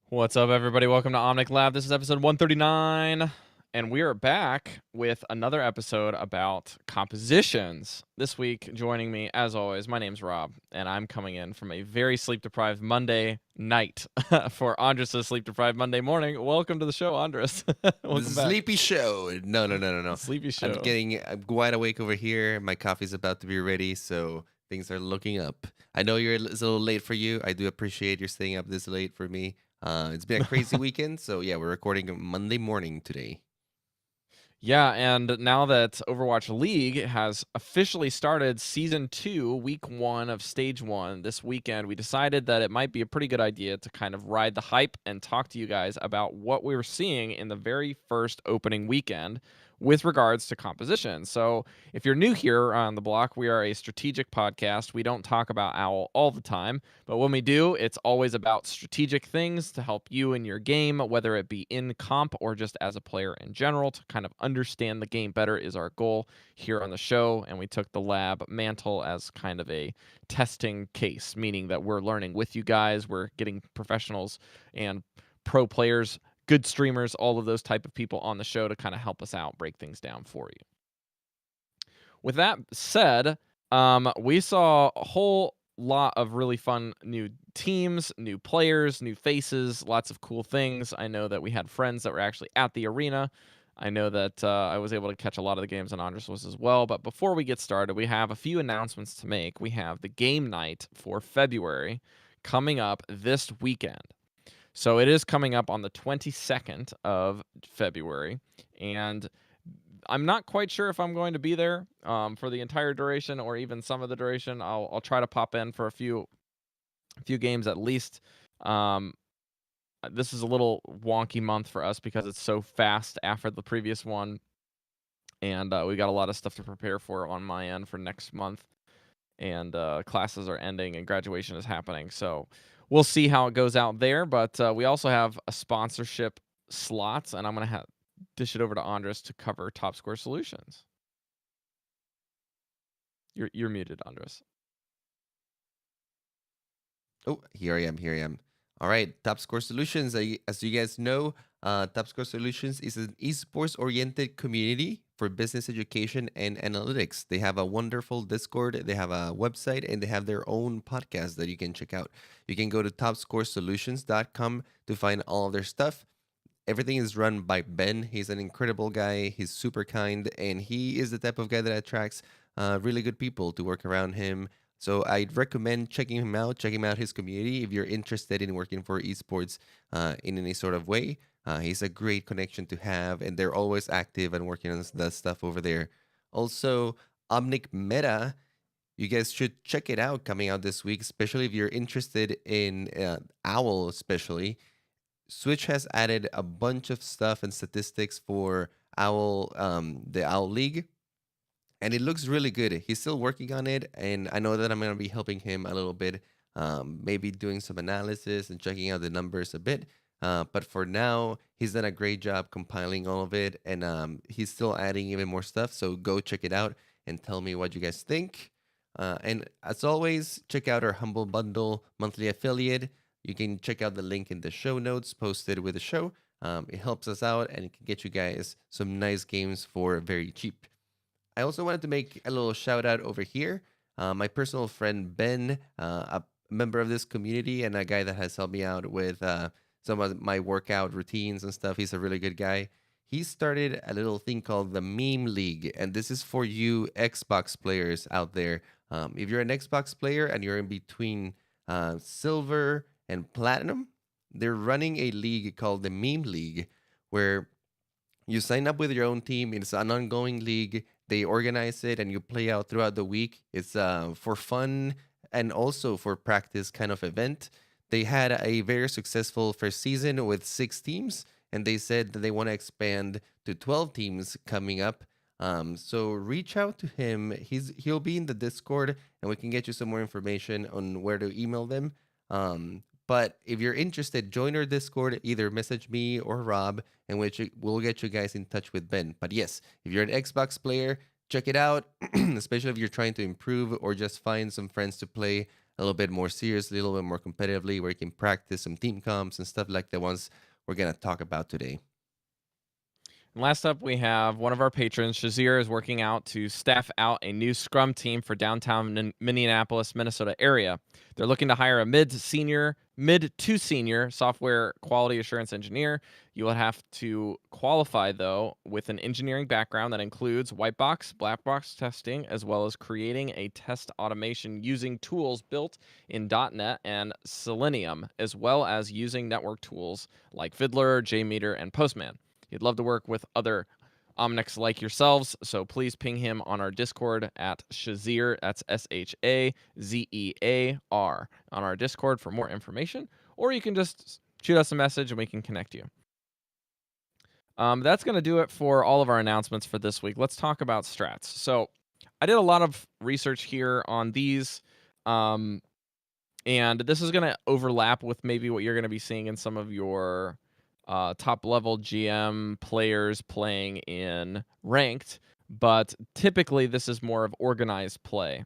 What's up, everybody? Welcome to Omnic Lab. This is episode 139, and we are back with another episode about compositions. This week, joining me, as always, my name's Rob, and I'm coming in from a very sleep-deprived Monday night for Andres' sleep-deprived Monday morning. Welcome to the show, Andres. Welcome back. Sleepy show. No. Sleepy show. I'm wide awake over here. My coffee's about to be ready, so things are looking up. I know it's a little late for you. I do appreciate you staying up this late for me. It's been a crazy weekend, so yeah, we're recording Monday morning today. Yeah, and now that Overwatch League has officially started Season 2, Week 1 of Stage 1 this weekend, we decided that it might be a pretty good idea to kind of ride the hype and talk to you guys about what we were seeing in the very first opening weekend with regards to composition. So if you're new here on the block, we are a strategic podcast. We don't talk about OWL all the time, but when we do, it's always about strategic things to help you in your game, whether it be in comp or just as a player in general. To kind of understand the game better is our goal here on the show, and we took the lab mantle as kind of a testing case, meaning that we're learning with you guys. We're getting professionals and pro players, good streamers, all of those type of people on the show to kind of help us out, break things down for you. With that said, we saw a whole lot of really fun new teams, new players, new faces, lots of cool things. I know that we had friends that were actually at the arena. I know that I was able to catch a lot of the games, and Andres was as well. But before we get started, we have a few announcements to make. We have the game night for February coming up this weekend. So it is coming up on the 22nd of February, and I'm not quite sure if I'm going to be there for the entire duration or even some of the duration. I'll try to pop in for a few games at least. This is a little wonky month for us because it's so fast after the previous one, and we got a lot of stuff to prepare for on my end for next month, and classes are ending and graduation is happening. So we'll see how it goes out there, but we also have a sponsorship slots, and I'm going to dish it over to Andres to cover Top Score Solutions. You're muted, Andres. Oh, here I am. All right, Top Score Solutions. As you guys know, Top Score Solutions is an esports-oriented community for business education and analytics. They have a wonderful Discord, they have a website, and they have their own podcast that you can check out. You can go to topscoresolutions.com to find all of their stuff. Everything is run by Ben. He's an incredible guy. He's super kind, and he is the type of guy that attracts really good people to work around him. So I'd recommend checking him out his community if you're interested in working for esports in any sort of way. He's a great connection to have, and they're always active and working on that stuff over there. Also, Omnic Meta, you guys should check it out coming out this week, especially if you're interested in OWL especially. Switch has added a bunch of stuff and statistics for OWL, the OWL League, and it looks really good. He's still working on it, and I know that I'm going to be helping him a little bit, maybe doing some analysis and checking out the numbers a bit. But for now, he's done a great job compiling all of it, and he's still adding even more stuff. So go check it out and tell me what you guys think. And as always, check out our Humble Bundle monthly affiliate. You can check out the link in the show notes posted with the show. It helps us out, and it can get you guys some nice games for very cheap. I also wanted to make a little shout out over here. My personal friend Ben, a member of this community and a guy that has helped me out with some of my workout routines and stuff. He's a really good guy. He started a little thing called the Meme League, and this is for you Xbox players out there. If you're an Xbox player and you're in between silver and platinum, they're running a league called the Meme League, where You sign up with your own team. It's an ongoing league. They organize it and you play out throughout the week. It's for fun and also for practice kind of event. They had a very successful first season with 6 teams, and they said that they want to expand to 12 teams coming up. So reach out to him. He'll be in the Discord, and we can get you some more information on where to email them. But if you're interested, join our Discord. Either message me or Rob, and we'll get you guys in touch with Ben. But yes, if you're an Xbox player, check it out, especially if you're trying to improve or just find some friends to play a little bit more seriously, a little bit more competitively, where you can practice some team comps and stuff like the ones we're going to talk about today. And last up, we have one of our patrons, Shazir, is working out to staff out a new scrum team for downtown Minneapolis, Minnesota area. They're looking to hire a mid to senior software quality assurance engineer. You will have to qualify, though, with an engineering background that includes white box, black box testing, as well as creating a test automation using tools built in .NET and Selenium, as well as using network tools like Fiddler, JMeter, and Postman. He'd love to work with other Omnics like yourselves, so please ping him on our Discord at Shazir, that's Shazear, on our Discord for more information, or you can just shoot us a message and we can connect you. That's going to do it for all of our announcements for this week. Let's talk about strats. So I did a lot of research here on these, and this is going to overlap with maybe what you're going to be seeing in some of your top level GM players playing in ranked, but typically this is more of organized play.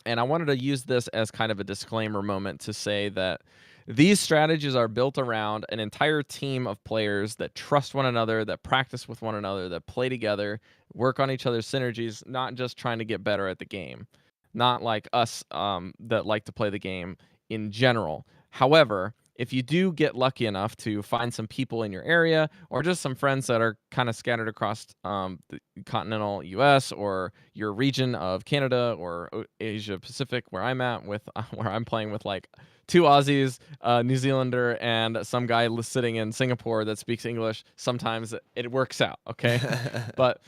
And I wanted to use this as kind of a disclaimer moment to say that these strategies are built around an entire team of players that trust one another, that practice with one another, that play together, work on each other's synergies, not just trying to get better at the game. Not like us that like to play the game in general. However, if you do get lucky enough to find some people in your area or just some friends that are kind of scattered across the continental US or your region of Canada or Asia Pacific, where I'm at with where I'm playing with like 2 Aussies, New Zealander, and some guy sitting in Singapore that speaks English, sometimes it works out, okay? But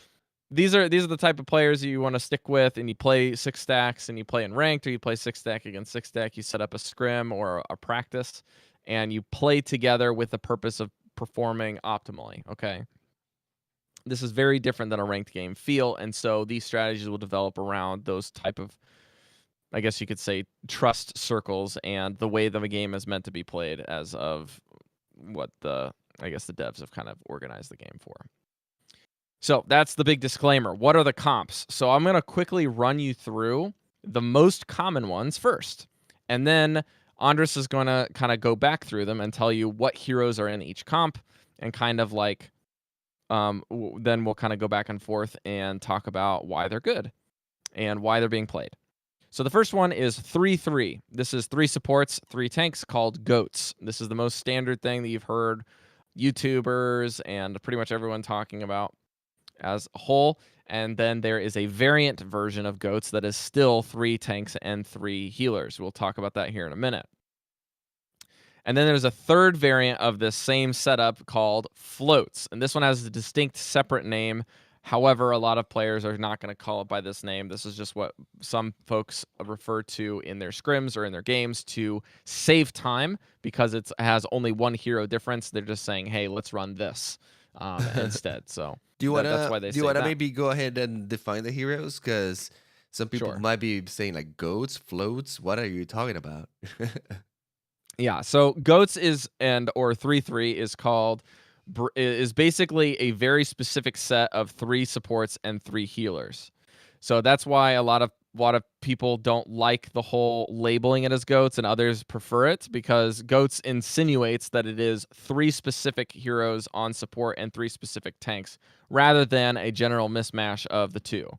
these are the type of players you want to stick with, and you play 6 stacks, and you play in ranked, or you play 6 stack against 6 stack. You set up a scrim or a practice, and you play together with the purpose of performing optimally, okay? This is very different than a ranked game feel, and so these strategies will develop around those type of, I guess you could say, trust circles and the way the game is meant to be played as of what the devs have kind of organized the game for. So that's the big disclaimer. What are the comps? So I'm going to quickly run you through the most common ones first. And then Andres is going to kind of go back through them and tell you what heroes are in each comp and kind of like, then we'll kind of go back and forth and talk about why they're good and why they're being played. So the first one is 3-3. This is 3 supports, 3 tanks called GOATs. This is the most standard thing that you've heard YouTubers and pretty much everyone talking about as a whole. And then there is a variant version of GOATs that is still 3 tanks and 3 healers. We'll talk about that here in a minute. And then there's a third variant of this same setup called floats. And this one has a distinct separate name. However, a lot of players are not going to call it by this name. This is just what some folks refer to in their scrims or in their games to save time because it has only 1 hero difference. They're just saying, hey, let's run this instead. So that's why they say that. Maybe go ahead and define the heroes? Because some people might be saying like goats, floats. What are you talking about? Yeah, so GOATs or 3-3 is basically a very specific set of 3 supports and 3 healers. So that's why a lot of people don't like the whole labeling it as GOATs, and others prefer it because GOATs insinuates that it is 3 specific heroes on support and 3 specific tanks rather than a general mismatch of the 2.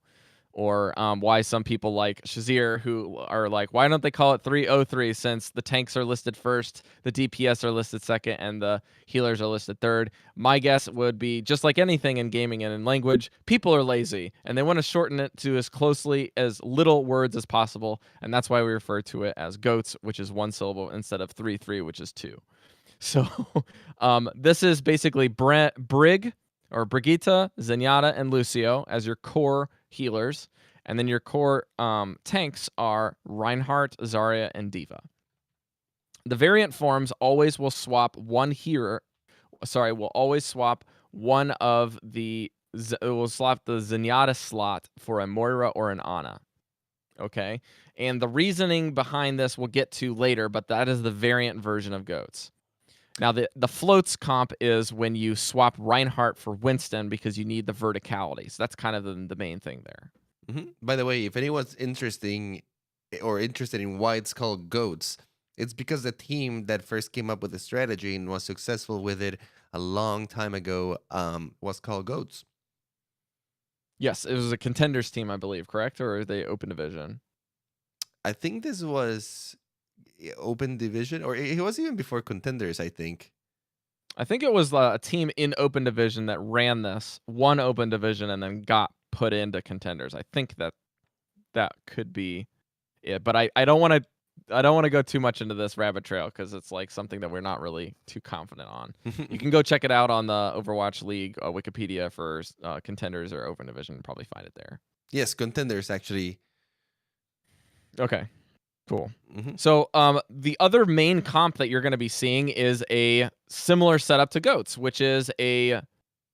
Or why some people like Shazir who are like, why don't they call it 303 since the tanks are listed first, the DPS are listed second, and the healers are listed third? My guess would be, just like anything in gaming and in language, people are lazy, and they want to shorten it to as little words as possible, and that's why we refer to it as GOATs, which is 1 syllable, instead of 3-3, which is 2. So this is basically Brig, or Brigitte, Zenyatta, and Lucio as your core healers. And then your core tanks are Reinhardt, Zarya, and Diva. The variant forms always will swap one hero. Sorry, will always swap one of the. It will swap the Zenyatta slot for a Moira or an Ana. Okay, and the reasoning behind this we'll get to later, but that is the variant version of GOATs. Now, the floats comp is when you swap Reinhardt for Winston because you need the verticality. So that's kind of the main thing there. By the way, if anyone's interested in why it's called GOATs, it's because the team that first came up with the strategy and was successful with it a long time ago was called GOATs. Yes, it was a contenders team, I believe, correct? Or are they open division? I think this was open division, or it was even before contenders, I think. I think it was a team in open division that ran this, won open division, and then got put into contenders. I think that could be it. But I don't want to go too much into this rabbit trail because it's like something that we're not really too confident on. You can go check it out on the Overwatch League Wikipedia for contenders or open division. Probably find it there. Yes, contenders actually. Okay, cool. So the other main comp that you're going to be seeing is a similar setup to GOATs, which is a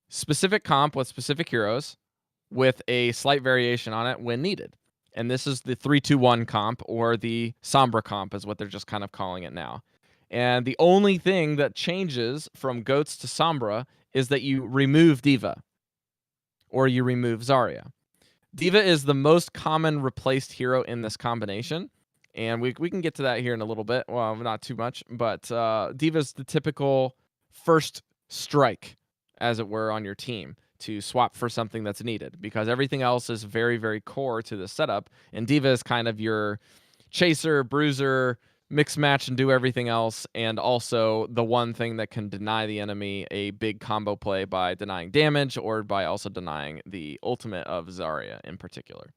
specific comp with specific heroes with a slight variation on it when needed. And this is the 3-2-1 comp, or the Sombra comp is what they're just kind of calling it now. And the only thing that changes from GOATs to Sombra is that you remove Diva or you remove Zarya. Diva is the most common replaced hero in this combination. And we can get to that here in a little bit. Well, not too much, but Diva's the typical first strike, as it were, on your team to swap for something that's needed, because everything else is very, very core to the setup. And Diva is kind of your chaser, bruiser, mix match and do everything else, and also the one thing that can deny the enemy a big combo play by denying damage or by also denying the ultimate of Zarya in particular.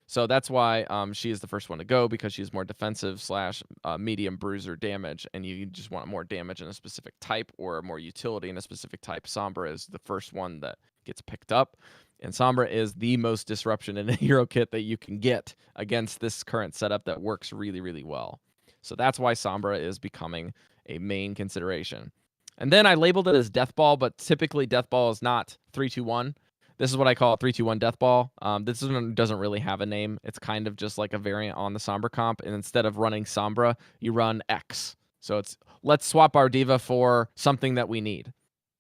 So that's why she is the first one to go, because she's more defensive / medium bruiser damage, and you just want more damage in a specific type or more utility in a specific type. Sombra is the first one that gets picked up, and Sombra is the most disruption in a hero kit that you can get against this current setup that works really, really well. So that's why Sombra is becoming a main consideration. And then I labeled it as Death Ball, but typically Death Ball is not 3-2-1. This is what I call a 3-2-1 Death Ball. This one doesn't really have a name. It's kind of just like a variant on the Sombra comp. And instead of running Sombra, you run X. So it's let's swap our Diva for something that we need.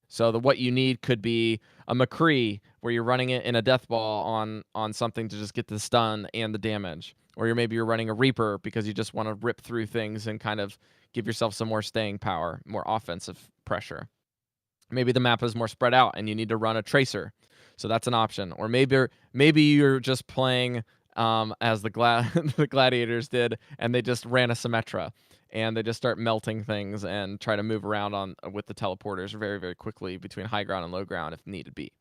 So what you need could be a McCree, where you're running it in a Death Ball on something to just get the stun and the damage. Or maybe you're running a Reaper because you just want to rip through things and kind of give yourself some more staying power, more offensive pressure. Maybe the map is more spread out and you need to run a Tracer. So that's an option. Or maybe you're just playing as the gladiators did, and they just ran a Symmetra, and they just start melting things and try to move around with the teleporters very, very quickly between high ground and low ground if needed be.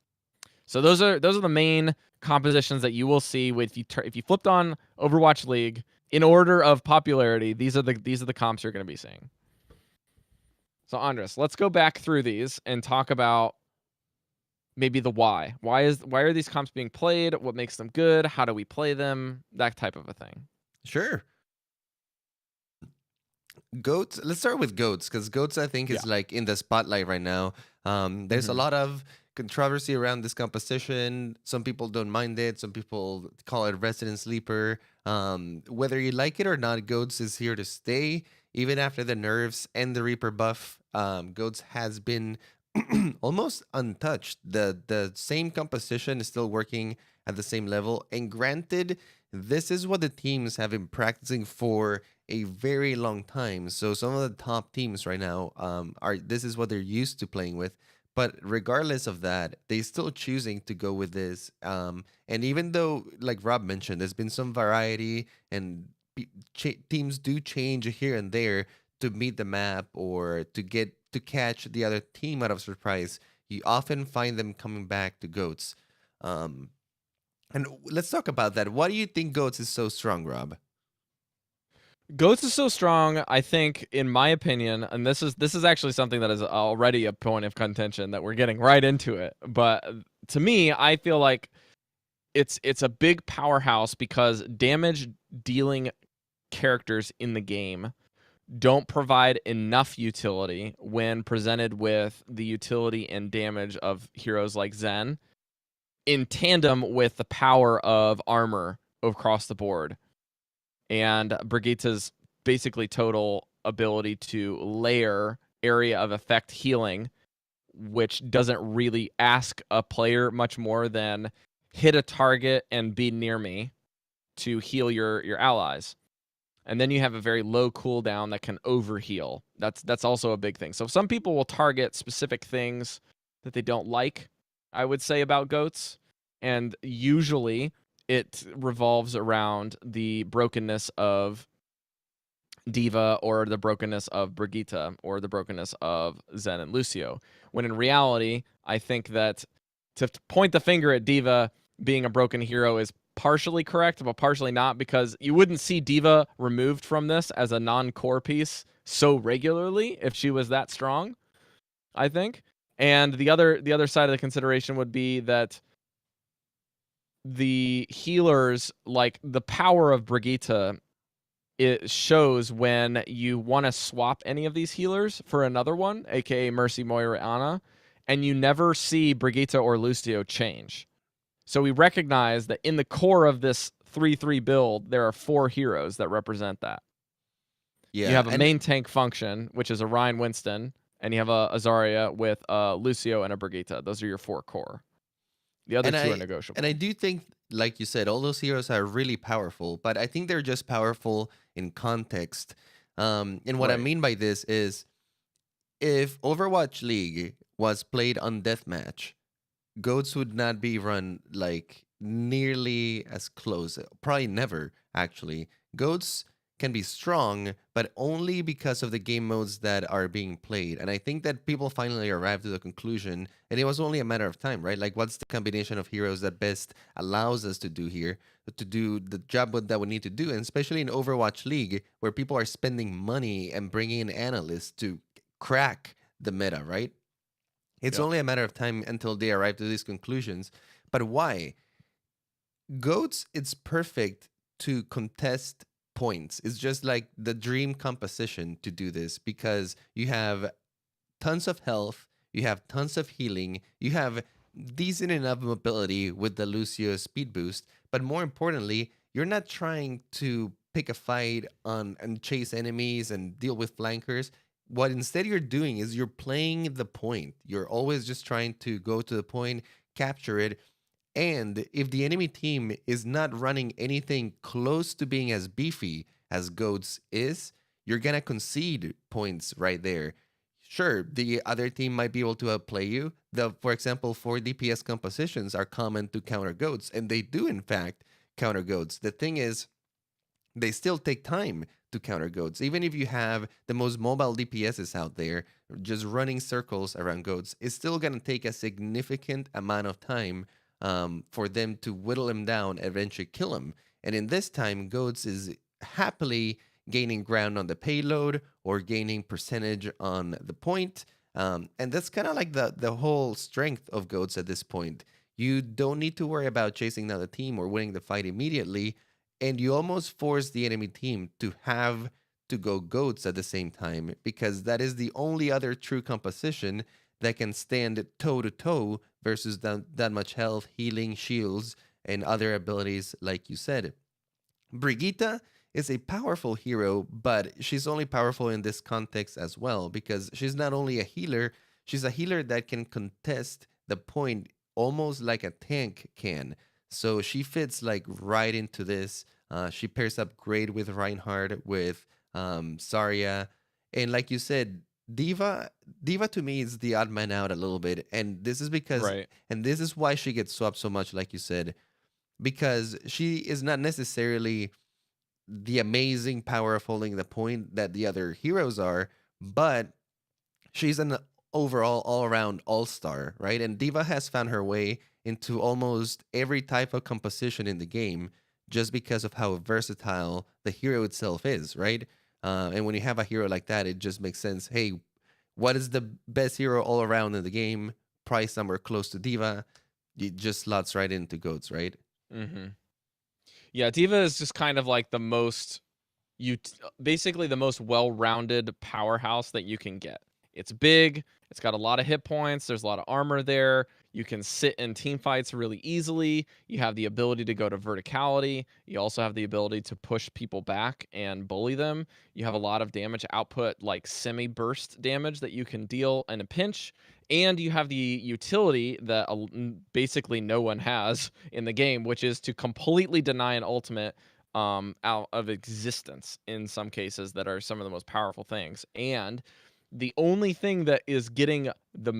So those are the main compositions that you will see if you flipped on Overwatch League in order of popularity. These are the comps you're going to be seeing. So Andres, let's go back through these and talk about maybe the why. Why are these comps being played? What makes them good? How do we play them? That type of a thing. Sure. GOATs. Let's start with GOATs, because GOATs, I think, is like in the spotlight right now. There's a lot of controversy around this composition. Some people don't mind it. Some people call it resident sleeper. Whether you like it or not, GOATs is here to stay. Even after the nerfs and the Reaper buff, GOATs has been almost untouched. The same composition is still working at the same level. And granted, this is what the teams have been practicing for a very long time. So some of the top teams right now this is what they're used to playing with. But regardless of that, they still choosing to go with this. And even though, like Rob mentioned, there's been some variety and teams do change here and there to meet the map or to catch the other team out of surprise, you often find them coming back to GOATs. And let's talk about that. Why do you think GOATs is so strong, Rob? Goats is so strong, I think, in my opinion, and this is actually something that is already a point of contention that we're getting right into it. But to me, I feel like it's a big powerhouse because damage dealing characters in the game don't provide enough utility when presented with the utility and damage of heroes like Zen in tandem with the power of armor across the board and Brigitte's basically total ability to layer area of effect healing, which doesn't really ask a player much more than hit a target and be near me to heal your allies. And then you have a very low cooldown that can overheal. That's also a big thing. So some people will target specific things that they don't like, I would say, about goats. And usually it revolves around the brokenness of Diva or the brokenness of Brigitte or the brokenness of Zen and Lucio. When in reality, I think that to point the finger at Diva being a broken hero is partially correct, but partially not, because you wouldn't see Diva removed from this as a non-core piece so regularly if she was that strong, I think. And the other side of the consideration would be that the healers, like the power of Brigitte, it shows when you want to swap any of these healers for another one, aka Mercy, Moira, Anna, and you never see Brigitte or Lucio change. So we recognize that in the core of this 3-3 build, there are 4 heroes that represent that. You Yeah, have a main tank function, which is a Ryan Winston, and you have a Zarya with a Lucio and a Brigitte. Those are your 4 core. The other and 2 are I negotiable. do think, like you said, all those heroes are really powerful, but I think they're just powerful in context. And what I Right. mean by this is, if Overwatch League was played on deathmatch, goats would not be run like nearly as close. Probably never, actually. Goats can be strong, but only because of the game modes that are being played. And I think that people finally arrived to the conclusion, and it was only a matter of time, right? Like, what's the combination of heroes that best allows us to do here, to do the job that we need to do? And especially in Overwatch League, where people are spending money and bringing in analysts to crack the meta, right? It's Yep. only a matter of time until they arrive to these conclusions. But why? Goats, it's perfect to contest points. It's just like the dream composition to do this because you have tons of health, you have tons of healing, you have decent enough mobility with the Lucio speed boost, but more importantly, you're not trying to pick a fight on and chase enemies and deal with flankers. What instead you're doing is you're playing the point. You're always just trying to go to the point, capture it, and if the enemy team is not running anything close to being as beefy as Goats is, you're gonna concede points right there. Sure, the other team might be able to outplay you. For example, 4 DPS compositions are common to counter Goats, and they do in fact counter Goats. The thing is, they still take time to counter Goats. Even if you have the most mobile DPSs out there, just running circles around Goats is still gonna take a significant amount of time for them to whittle him down and eventually kill him. And in this time, Goats is happily gaining ground on the payload or gaining percentage on the point. And that's kind of like the whole strength of Goats at this point. You don't need to worry about chasing down the team or winning the fight immediately. And you almost force the enemy team to have to go Goats at the same time because that is the only other true composition that can stand toe to toe versus that much health, healing, shields, and other abilities, like you said. Brigitte is a powerful hero, but she's only powerful in this context as well because she's not only a healer, she's a healer that can contest the point almost like a tank can. So she fits like right into this. She pairs up great with Reinhardt, with Zarya, and like you said, Diva. Diva to me is the odd man out a little bit, and this is because, Right. and this is why she gets swapped so much, like you said, because she is not necessarily the amazing power of holding the point that the other heroes are, but she's an overall all around all star, right? And Diva has found her way into almost every type of composition in the game just because of how versatile the hero itself is, right? And when you have a hero like that, it just makes sense. Hey, what is the best hero all around in the game? Price somewhere close to Diva. It just slots right into goats, right? Mm-hmm. Yeah, Diva is just kind of like the most basically the most well-rounded powerhouse that you can get. It's big, it's got a lot of hit points, there's a lot of armor there. You can sit in team fights really easily. You have the ability to go to verticality. You also have the ability to push people back and bully them. You have a lot of damage output, like semi-burst damage that you can deal in a pinch. And you have the utility that basically no one has in the game, which is to completely deny an ultimate out of existence in some cases that are some of the most powerful things. And the only thing that is getting the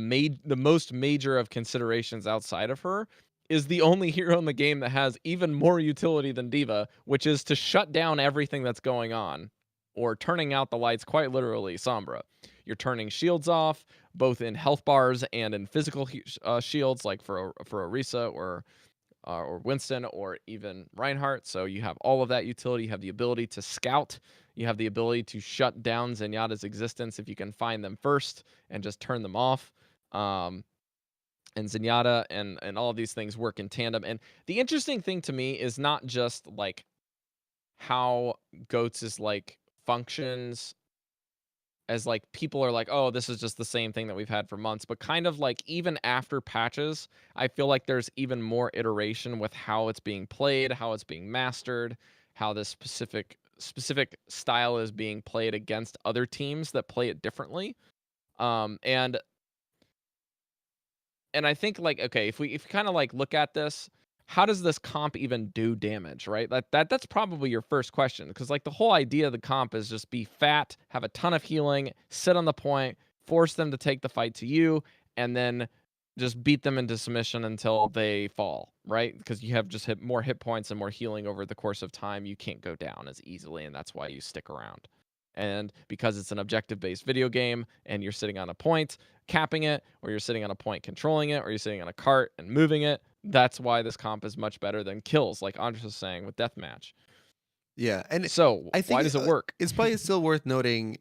most major of considerations outside of her is the only hero in the game that has even more utility than Diva, which is to shut down everything that's going on, or turning out the lights, quite literally. Sombra, you're turning shields off both in health bars and in physical shields, like for Orisa or Winston or even Reinhardt. So you have all of that utility. You have the ability to scout. You have the ability to shut down Zenyatta's existence if you can find them first and just turn them off. And Zenyatta and all of these things work in tandem. And the interesting thing to me is not just like how Goats is like functions as like people are like, oh, this is just the same thing that we've had for months. But kind of like even after patches, I feel like there's even more iteration with how it's being played, how it's being mastered, how this specific style is being played against other teams that play it differently. And I think like, okay, if we kind of like look at this, how does this comp even do damage, right? That's probably your first question, because like the whole idea of the comp is just be fat, have a ton of healing, sit on the point, force them to take the fight to you, and then just beat them into submission until they fall, right? Because you have just more hit points and more healing over the course of time. You can't go down as easily, and that's why you stick around. And because it's an objective-based video game and you're sitting on a point capping it, or you're sitting on a point controlling it, or you're sitting on a cart and moving it, that's why this comp is much better than kills, like Andres was saying with deathmatch. Yeah, and So I why think does it work? it's probably still worth noting.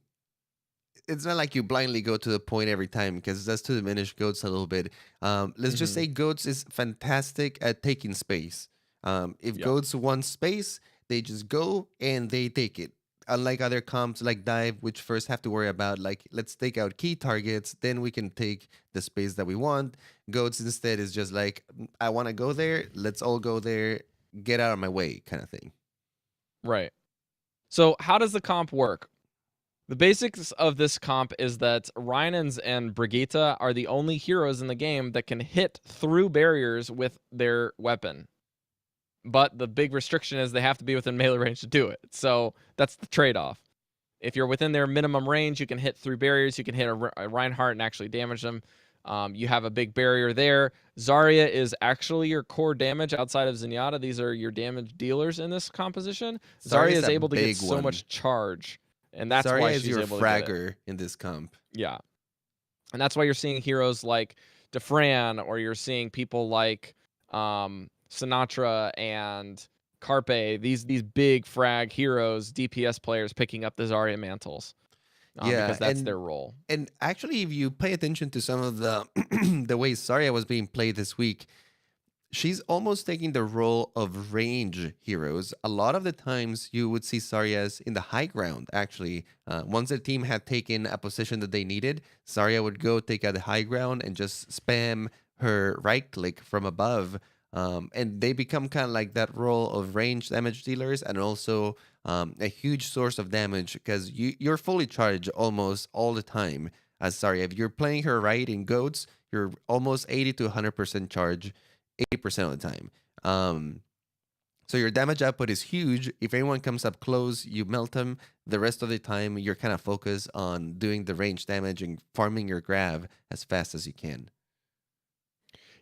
It's not like you blindly go to the point every time, because that's to diminish goats a little bit. Let's just Hmm. say goats is fantastic at taking space. If Yep. goats want space, they just go and they take it. Unlike other comps like dive, which first have to worry about like, let's take out key targets, then we can take the space that we want. Goats instead is just like, I want to go there, let's all go there, get out of my way, kind of thing. Right. So how does the comp work? The basics of this comp is that Rhinans and Brigitte are the only heroes in the game that can hit through barriers with their weapon. But the big restriction is they have to be within melee range to do it. So that's the trade-off. If you're within their minimum range, you can hit through barriers. You can hit a Reinhardt and actually damage them. You have a big barrier there. Zarya is actually your core damage outside of Zenyatta. These are your damage dealers in this composition. Zarya Zarya is is a able to get big so one. much charge, and that's Zarya why is she's your able to get it. fragger in this comp. Yeah. And that's why you're seeing heroes like DeFran, or you're seeing people like Sinatra and Carpe, these big frag heroes, DPS players picking up the Zarya mantles, Yeah, because that's their role. and actually, if you pay attention to some of the the way Zarya was being played this week, she's almost taking the role of range heroes. A lot of the times, you would see Zarya's in the high ground. Actually, once the team had taken a position that they needed, Zarya would go take out the high ground and just spam her right click from above. And they become kind of like that role of range damage dealers, and also a huge source of damage, because you're fully charged almost all the time as Zarya. If you're playing her right in goats, you're almost 80 to 100% charge 80% of the time. So your damage output is huge. If anyone comes up close, you melt them. The rest of the time, you're kind of focused on doing the range damage and farming your grab as fast as you can.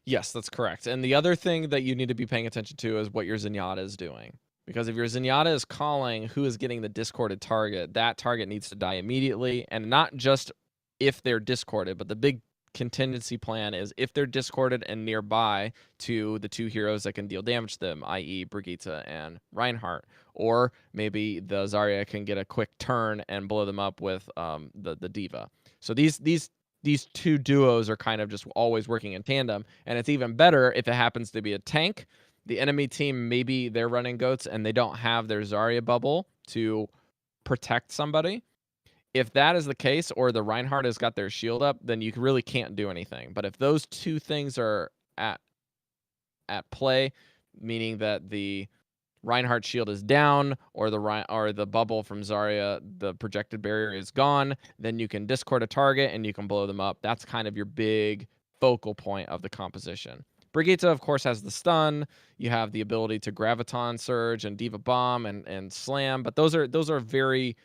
Yes, that's correct. And the other thing that you need to be paying attention to is what your Zenyatta is doing. Because if your Zenyatta is calling who is getting the discorded target, that target needs to die immediately. And not just if they're discorded, but the big contingency plan is if they're discorded and nearby to the 2 heroes that can deal damage to them, i.e. Brigitte and Reinhardt, or maybe the Zarya can get a quick turn and blow them up with the D.Va. So these 2 duos are kind of just always working in tandem, and it's even better if it happens to be a tank. The enemy team, maybe they're running goats and they don't have their Zarya bubble to protect somebody. If that is the case, or the Reinhardt has got their shield up, then you really can't do anything. But if those 2 things are at play, meaning that the Reinhardt shield is down, or the bubble from Zarya, the projected barrier is gone, then you can discord a target and you can blow them up. That's kind of your big focal point of the composition. Brigitte, of course, has the stun. You have the ability to graviton surge and D.Va bomb and slam, but those are very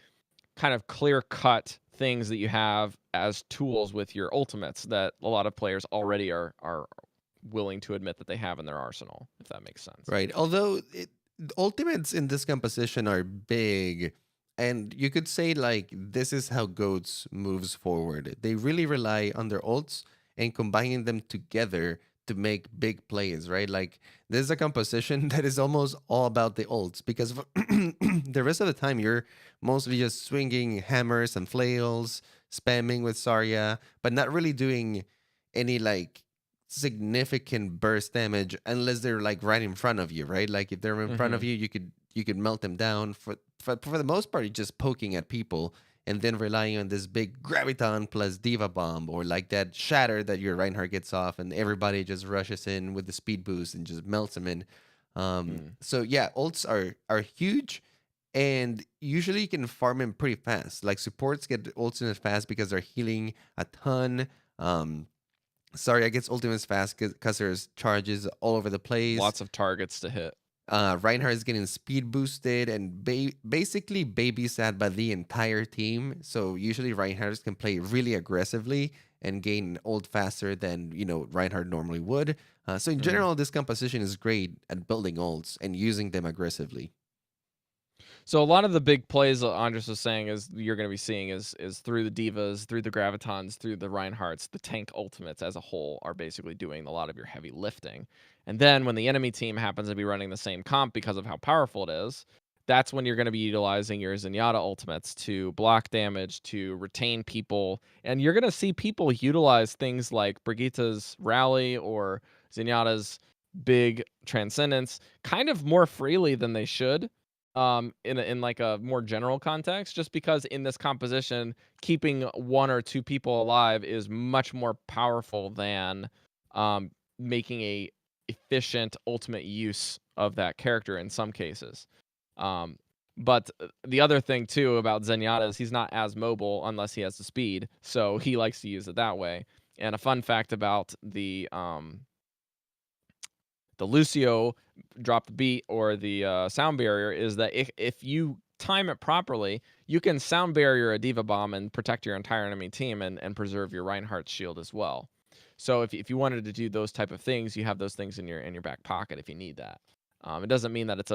kind of clear-cut things that you have as tools with your ultimates that a lot of players already are willing to admit that they have in their arsenal, if that makes sense. Right. Although ultimates in this composition are big, and you could say like this is how goats moves forward. They really rely on their ults and combining them together to make big plays, right? Like this is a composition that is almost all about the ults because the rest of the time you're mostly just swinging hammers and flails, spamming with Zarya, but not really doing any like significant burst damage unless they're like right in front of you, right? Like if they're in front of you, you could melt them down. For the most part, you're just poking at people and then relying on this big graviton plus D.Va bomb or like that shatter that your Reinhardt gets off and everybody just rushes in with the speed boost and just melts them in. So yeah, ults are huge. And usually you can farm them pretty fast. Like supports get ults in fast because they're healing a ton. Sorry, I gets ultimates fast because there's charges all over the place. Lots of targets to hit. Reinhardt is getting speed boosted and basically babysat by the entire team. So usually Reinhardt can play really aggressively and gain ult faster than Reinhardt normally would. So in general, this composition is great at building ults and using them aggressively. So a lot of the big plays Andres was saying is you're going to be seeing is through the D.Vas, through the Gravitons, through the Reinhardts. The tank ultimates as a whole are basically doing a lot of your heavy lifting. And then when the enemy team happens to be running the same comp because of how powerful it is, that's when you're going to be utilizing your Zenyatta ultimates to block damage, to retain people. And you're going to see people utilize things like Brigitte's rally or Zenyatta's big transcendence kind of more freely than they should, in like a more general context, just because in this composition keeping 1 or 2 people alive is much more powerful than making a efficient ultimate use of that character in some cases. But the other thing too about Zenyatta is he's not as mobile unless he has the speed, so he likes to use it that way. And a fun fact about the Lucio drop the beat or the sound barrier is that if you time it properly, you can sound barrier a D.Va bomb and protect your entire enemy team and preserve your Reinhardt's shield as well. So if you wanted to do those type of things, you have those things in your back pocket if you need that. It doesn't mean that it's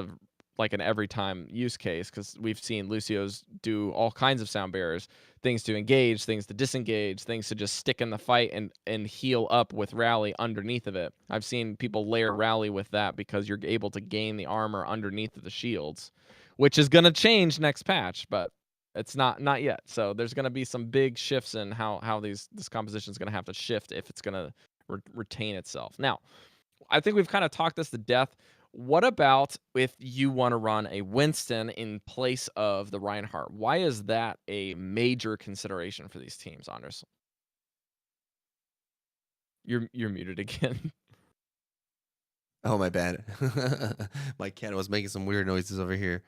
like an every time use case, because we've seen Lucios do all kinds of sound barriers, things to engage, things to disengage, things to just stick in the fight and heal up with rally underneath of it. I've seen people layer rally with that because you're able to gain the armor underneath of the shields, which is going to change next patch, but it's not yet. So there's going to be some big shifts in how this composition is going to have to shift if it's going to retain itself. Now, I think we've kind of talked this to death. What about if you want to run a Winston in place of the Reinhardt? Why is that a major consideration for these teams, Anders? You're muted again. Oh, my bad. My cat was making some weird noises over here.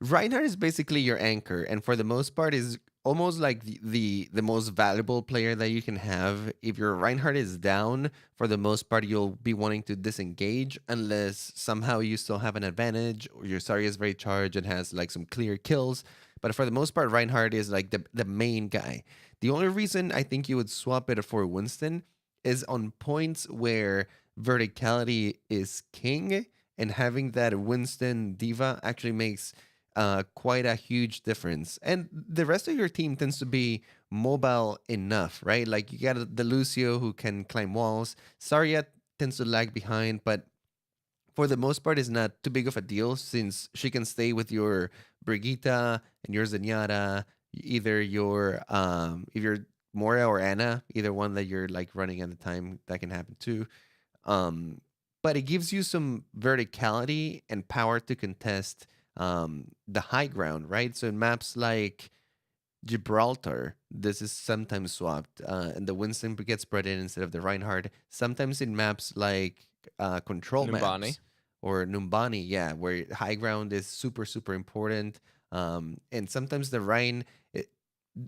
Reinhardt is basically your anchor, and for the most part is almost like the most valuable player that you can have. If your Reinhardt is down, for the most part, you'll be wanting to disengage unless somehow you still have an advantage or your Zarya is very charged and has like some clear kills. But for the most part, Reinhardt is like the main guy. The only reason I think you would swap it for Winston is on points where verticality is king, and having that Winston D.Va actually makes quite a huge difference. And the rest of your team tends to be mobile enough, right? Like you got the Lucio who can climb walls. Zarya tends to lag behind, but for the most part is not too big of a deal since she can stay with your Brigitte and your Zenyatta, either your if you're Moira or Anna, either one that you're like running at the time, that can happen too. Um, but it gives you some verticality and power to contest the high ground, right? So in maps like Gibraltar, this is sometimes swapped, and the Winston gets brought in instead of the Reinhardt. Sometimes in maps like control Numbani. maps or Numbani, yeah, where high ground is super, super important. And sometimes the Rhine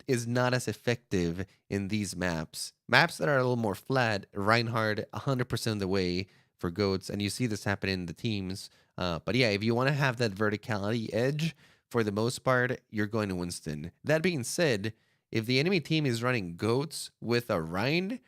is not as effective in these maps. Maps that are a little more flat, Reinhardt 100% of the way for goats, and you see this happen in the teams. But yeah, if you want to have that verticality edge, for the most part, you're going to Winston. That being said, if the enemy team is running goats with a Rhine,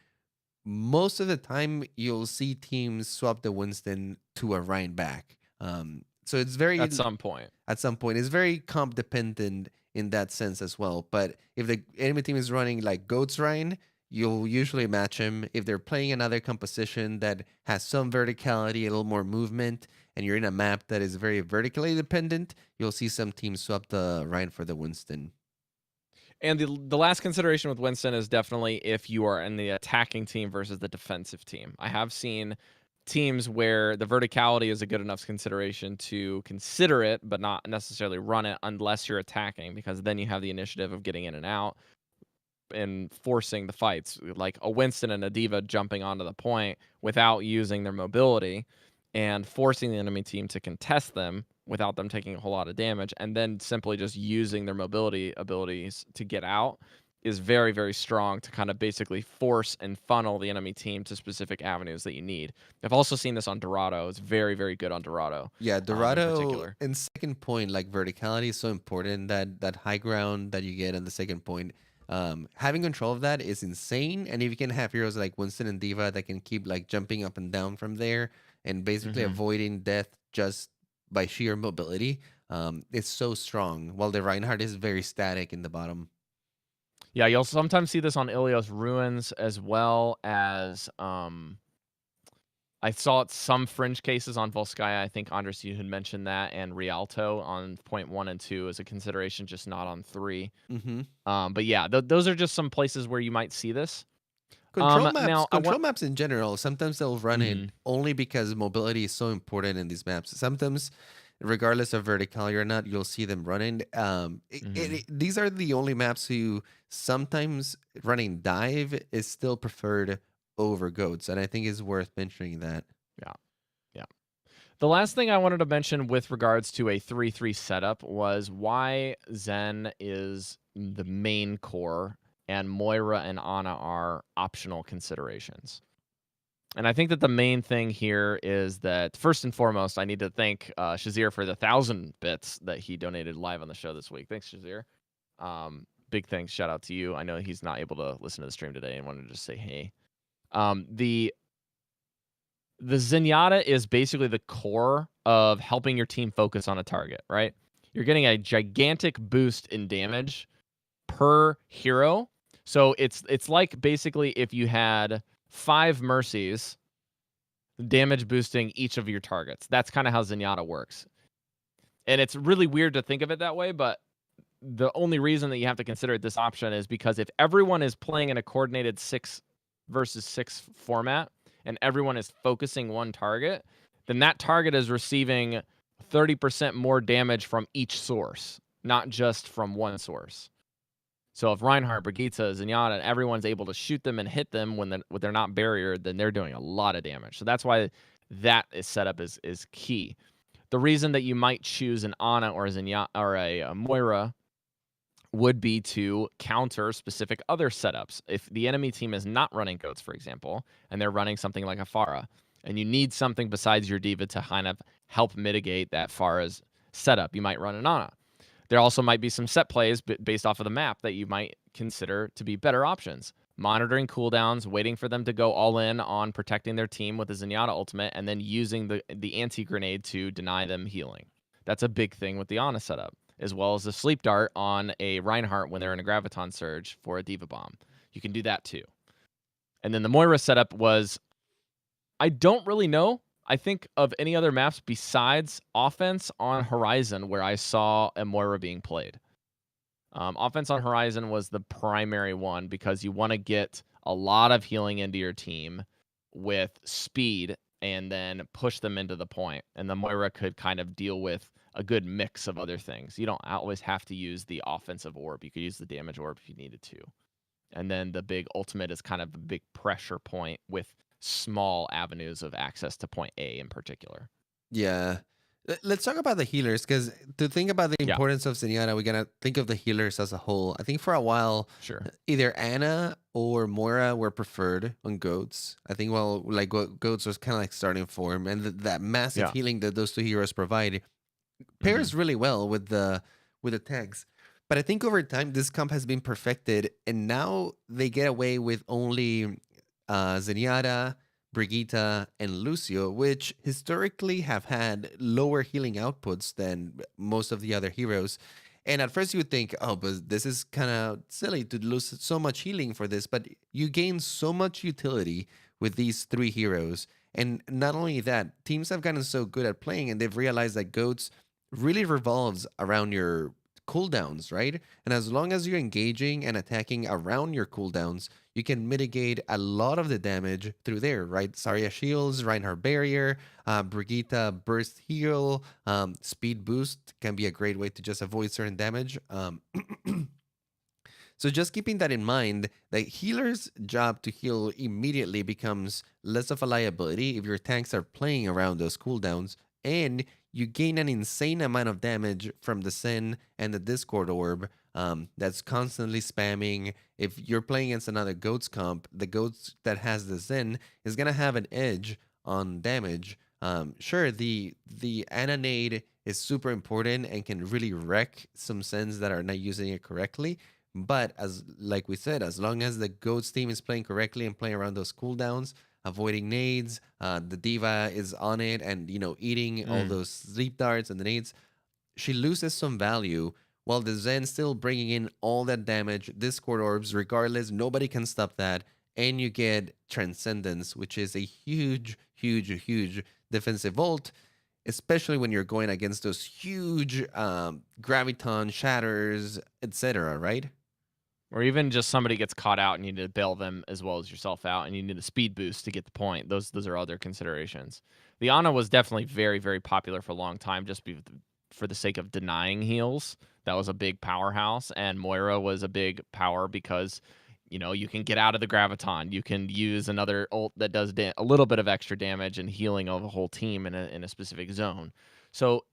most of the time you'll see teams swap the Winston to a Rhine back. So it's very At some point. at some point it's very comp dependent in that sense as well. But if the enemy team is running like goats Rhine, you'll usually match him. If they're playing another composition that has some verticality, a little more movement, and you're in a map that is very vertically dependent, you'll see some teams swap the Rhine for the Winston. And the last consideration with Winston is definitely if you are in the attacking team versus the defensive team. I have seen teams where the verticality is a good enough consideration to consider it, but not necessarily run it unless you're attacking, because then you have the initiative of getting in and out and forcing the fights, like a Winston and a Diva jumping onto the point without using their mobility and forcing the enemy team to contest them without them taking a whole lot of damage, and then simply just using their mobility abilities to get out is very, very strong to kind of basically force and funnel the enemy team to specific avenues that you need. I've also seen this on Dorado. It's very, very good on Dorado, Yeah, in Dorado particular. and second point, like verticality is so important that that high ground that you get on the second point. Having control of that is insane. And if you can have heroes like Winston and Diva that can keep like jumping up and down from there and basically Mhm. avoiding death just by sheer mobility, it's so strong. While the Reinhardt is very static in the bottom. Yeah, you'll sometimes see this on Ilios Ruins as well as I saw it some fringe cases on Volskaya. I think Andres, you had mentioned that, and Rialto on point 1 and 2 as a consideration, just not on 3. Mm-hmm. But yeah, those are just some places where you might see this. Now I Control want. maps in general, sometimes they'll run it Mhm, only because mobility is so important in these maps. Sometimes, regardless of verticality or not, you'll see them running. mhm. These are the only maps who sometimes running dive is still preferred over goats, and I think it's worth mentioning that. Yeah, yeah. The last thing I wanted to mention with regards to a 3-3 setup was why Zen is the main core and Moira and Ana are optional considerations. And I think that the main thing here is that first and foremost, I need to thank Shazir for the 1,000 bits that he donated live on the show this week. Thanks, Shazir. Big thanks, shout out to you. I know he's not able to listen to the stream today and wanted to just say hey. The Zenyatta is basically the core of helping your team focus on a target, right? You're getting a gigantic boost in damage per hero. So it's like basically if you had 5 mercies damage boosting each of your targets. That's kind of how Zenyatta works. And it's really weird to think of it that way, but the only reason that you have to consider it this option is because if everyone is playing in a coordinated 6 versus 6 format and everyone is focusing one target, then that target is receiving 30% more damage from each source, not just from one source. So if Reinhardt, Brigitte, Zenyatta, and everyone's able to shoot them and hit them when they're not barriered, then they're doing a lot of damage. So that's why that is set up is key. The reason that you might choose an Ana or a Zenyatta or a Moira would be to counter specific other setups. If the enemy team is not running goats, for example, and they're running something like a Pharah, and you need something besides your Diva to kind of help mitigate that Pharah's setup, you might run an Ana. There also might be some set plays based off of the map that you might consider to be better options. Monitoring cooldowns, waiting for them to go all in on protecting their team with a Zenyatta ultimate, and then using the anti-grenade to deny them healing. That's a big thing with the Ana setup. as well as the Sleep Dart on a Reinhardt when they're in a Graviton Surge for a Diva Bomb. You can do that too. And then the Moira setup was, I don't really know. I think of any other maps besides offense on Horizon where I saw a Moira being played. Offense on Horizon was the primary one because you want to get a lot of healing into your team with speed and then push them into the point. And the Moira could kind of deal with a good mix of other things. You don't always have to use the offensive orb. You could use the damage orb if you needed to. And then the big ultimate is kind of a big pressure point with small avenues of access to point A in particular. Yeah. Let's talk about the healers, because to think about the Yeah, importance of Zenyatta, we gotta think of the healers as a whole. I think for a while, sure. either Anna or Moira were preferred on goats. I think, well, like goats was kind of like starting form, and that massive Yeah. healing that those two heroes provide Hmm. pairs really well with the tags. But I think over time this comp has been perfected, and now they get away with only Zenyatta, Brigitte, and Lucio, which historically have had lower healing outputs than most of the other heroes. And at first you would think, oh, but this is kind of silly to lose so much healing for this. But you gain so much utility with these three heroes. And not only that, teams have gotten so good at playing and they've realized that GOATs really revolves around your cooldowns, right? And as long as you're engaging and attacking around your cooldowns, you can mitigate a lot of the damage through there, right? Zarya shields, Reinhardt barrier, Brigitte burst heal, speed boost can be a great way to just avoid certain damage. So just keeping that in mind, the healer's job to heal immediately becomes less of a liability if your tanks are playing around those cooldowns, and you gain an insane amount of damage from the Zen and the Discord orb that's constantly spamming. If you're playing against another Goats comp, the Goats that has the Zen is gonna have an edge on damage. Sure, the Ana nade is super important and can really wreck some Zens that are not using it correctly. But as like we said, as long as the Goats team is playing correctly and playing around those cooldowns, avoiding nades, the diva is on it and eating all Mm. those sleep darts and the nades, she loses some value while the Zen still bringing in all that damage, Discord orbs, regardless, nobody can stop that. And you get Transcendence, which is a huge, huge, huge defensive ult, especially when you're going against those huge Graviton, Shatters, etc., right? Or even just somebody gets caught out and you need to bail them as well as yourself out, and you need a speed boost to get the point. Those are other considerations. The Ana was definitely very, very popular for a long time just for the sake of denying heals. That was a big powerhouse, and Moira was a big power because you can get out of the Graviton. You can use another ult that does a little bit of extra damage and healing of a whole team in a specific zone. So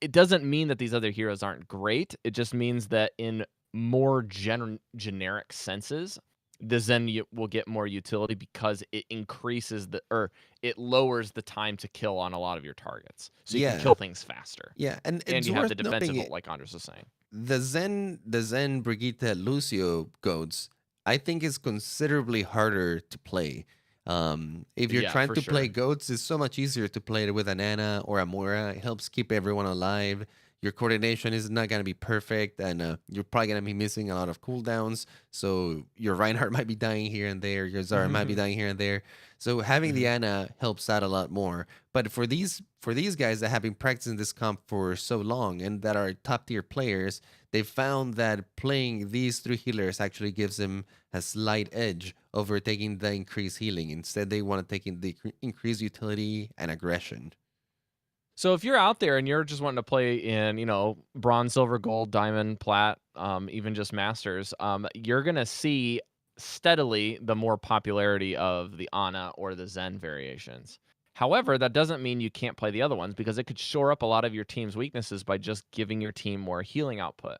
it doesn't mean that these other heroes aren't great. It just means that in more generic senses, the Zen will get more utility because it increases or it lowers the time to kill on a lot of your targets. So you can Yeah, kill things faster. yeah, and And it's you have worth the noting defensive ult, like Andres was saying. the Zen Brigitte Lucio goats, I think is considerably harder to play. If you're Yeah, trying for to play sure. goats, it's so much easier to play it with an Ana or a Moira. It helps keep everyone alive. Your coordination is not gonna be perfect, and you're probably gonna be missing a lot of cooldowns. So your Reinhardt might be dying here and there. Your Zara might be Mhm, dying here and there. So having the mhm. Ana helps out a lot more. But for these guys that have been practicing this comp for so long and that are top tier players, they found that playing these three healers actually gives them a slight edge over taking the increased healing. Instead, they want to take in the increased utility and aggression. So if you're out there and you're just wanting to play in, bronze, silver, gold, diamond, plat, even just masters, you're gonna see steadily the more popularity of the Ana or the Zen variations. However, that doesn't mean you can't play the other ones because it could shore up a lot of your team's weaknesses by just giving your team more healing output.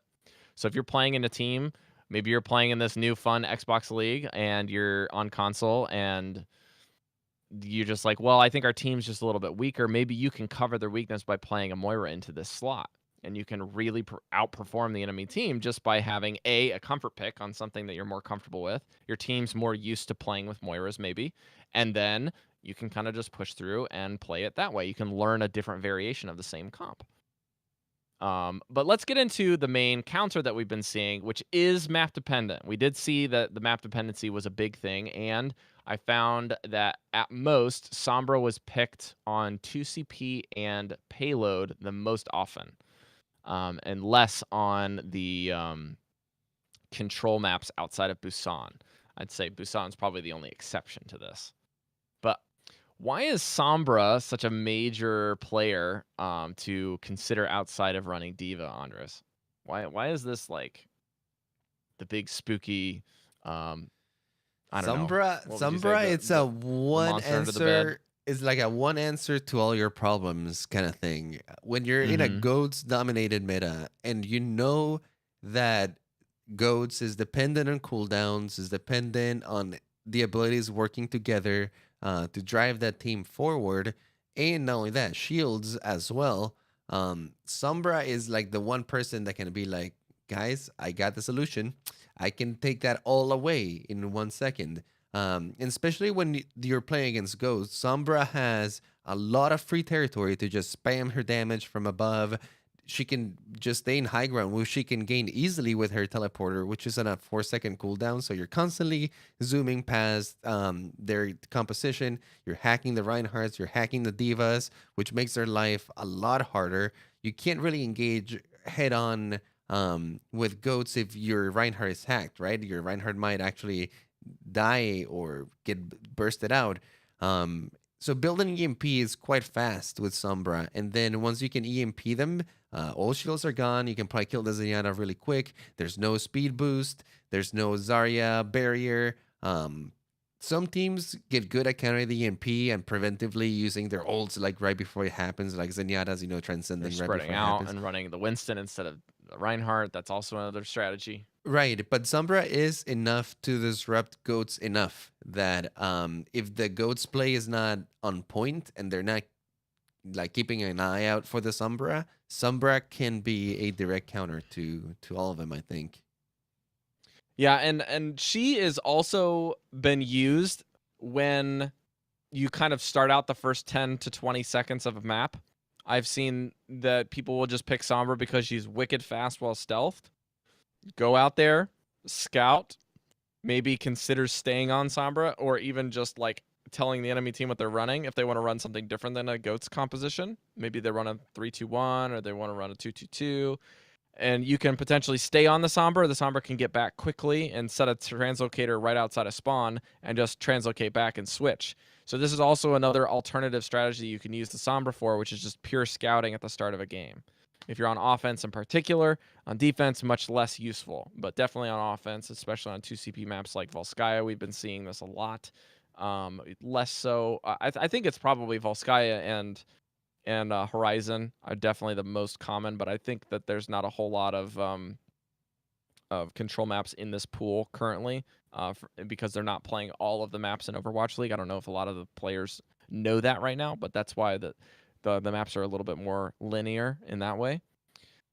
So if you're playing in a team, maybe you're playing in this new fun Xbox League and you're on console and you're just like, well, I think our team's just a little bit weaker. Maybe you can cover their weakness by playing a Moira into this slot. And you can really outperform the enemy team just by having a comfort pick on something that you're more comfortable with. Your team's more used to playing with Moiras, maybe. And then you can kind of just push through and play it that way. You can learn a different variation of the same comp. But let's get into the main counter that we've been seeing, which is map dependent. We did see that the map dependency was a big thing, and I found that at most, Sombra was picked on 2CP and payload the most often, and less on the control maps outside of Busan. I'd say Busan's probably the only exception to this. But why is Sombra such a major player to consider outside of running Diva, Andres? Why is this like the big spooky I don't know. What would you say? Sombra, it's a The one monster under the bed? answer. It's like a one answer to all your problems kind of thing. When you're in a Mhm. goats dominated meta and you know that goats is dependent on cooldowns, is dependent on the abilities working together to drive that team forward, and not only that, shields as well. Sombra is like the one person that can be like, guys, I got the solution. I can take that all away in 1 second. And especially when you're playing against Ghost, Sombra has a lot of free territory to just spam her damage from above. She can just stay in high ground, which she can gain easily with her teleporter, which is on a 4 second cooldown. So you're constantly zooming past their composition. You're hacking the Reinhardts, you're hacking the Divas, which makes their life a lot harder. You can't really engage head on with goats if your Reinhardt is hacked, right? Your Reinhardt might actually die or get bursted out. So building EMP is quite fast with Sombra, and then once you can EMP them, all shields are gone. You can probably kill the Zenyatta really quick. There's no speed boost. There's no Zarya barrier. Some teams get good at countering the EMP and preventively using their ults like right before it happens, like Zenyatta's, They're transcending right spreading before it out happens. and running the Winston instead of the Reinhardt. That's also another strategy. Right, but Sombra is enough to disrupt goats enough that if the goats play is not on point and they're not like keeping an eye out for the Sombra, Sombra can be a direct counter to all of them, I think. Yeah, and she is also been used when you kind of start out the first 10 to 20 seconds of a map. I've seen that people will just pick Sombra because she's wicked fast while stealthed. Go out there, scout, maybe consider staying on Sombra, or even just like telling the enemy team what they're running if they want to run something different than a goat's composition. Maybe they run a 3-2-1 or they want to run a 2-2-2. And you can potentially stay on the Sombra. The Sombra can get back quickly and set a translocator right outside of spawn and just translocate back and switch. So this is also another alternative strategy you can use the Sombra for, which is just pure scouting at the start of a game. If you're on offense in particular, on defense, much less useful, but definitely on offense, especially on 2CP maps like Volskaya, we've been seeing this a lot. Less so. I think it's probably Volskaya and Horizon are definitely the most common, but I think that there's not a whole lot of control maps in this pool currently because they're not playing all of the maps in Overwatch League. I don't know if a lot of the players know that right now, but that's why the maps are a little bit more linear in that way.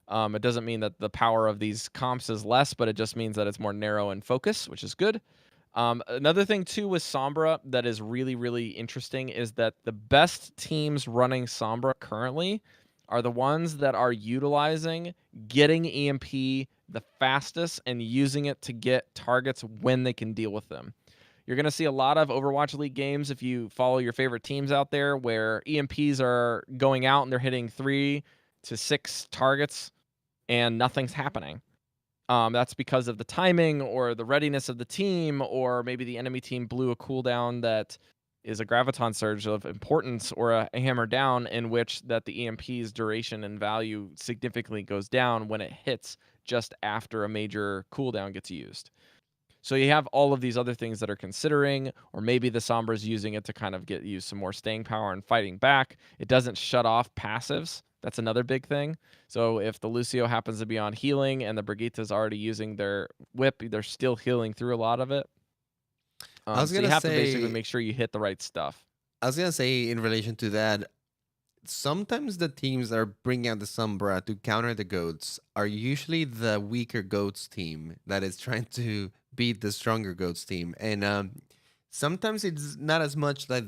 It doesn't mean that the power of these comps is less, but it just means that it's more narrow in focus, which is good. Another thing too with Sombra that is really, really interesting is that the best teams running Sombra currently are the ones that are utilizing getting EMP the fastest and using it to get targets when they can deal with them. You're going to see a lot of Overwatch League games if you follow your favorite teams out there where EMPs are going out and they're hitting 3 to 6 targets and nothing's happening. That's because of the timing or the readiness of the team, or maybe the enemy team blew a cooldown that is a graviton surge of importance or a hammer down in which that the EMP's duration and value significantly goes down when it hits just after a major cooldown gets used. So you have all of these other things that are considering, or maybe the Sombra's using it to kind of get you some more staying power and fighting back. It doesn't shut off passives. That's another big thing. So if the Lucio happens to be on healing and the Brigitte's already using their whip, they're still healing through a lot of it. I was So you gonna have to basically say, make sure you hit the right stuff. in relation to that, sometimes the teams that are bringing out the Sombra to counter the goats are usually the weaker goats team that is trying to beat the stronger goats team, and sometimes it's not as much that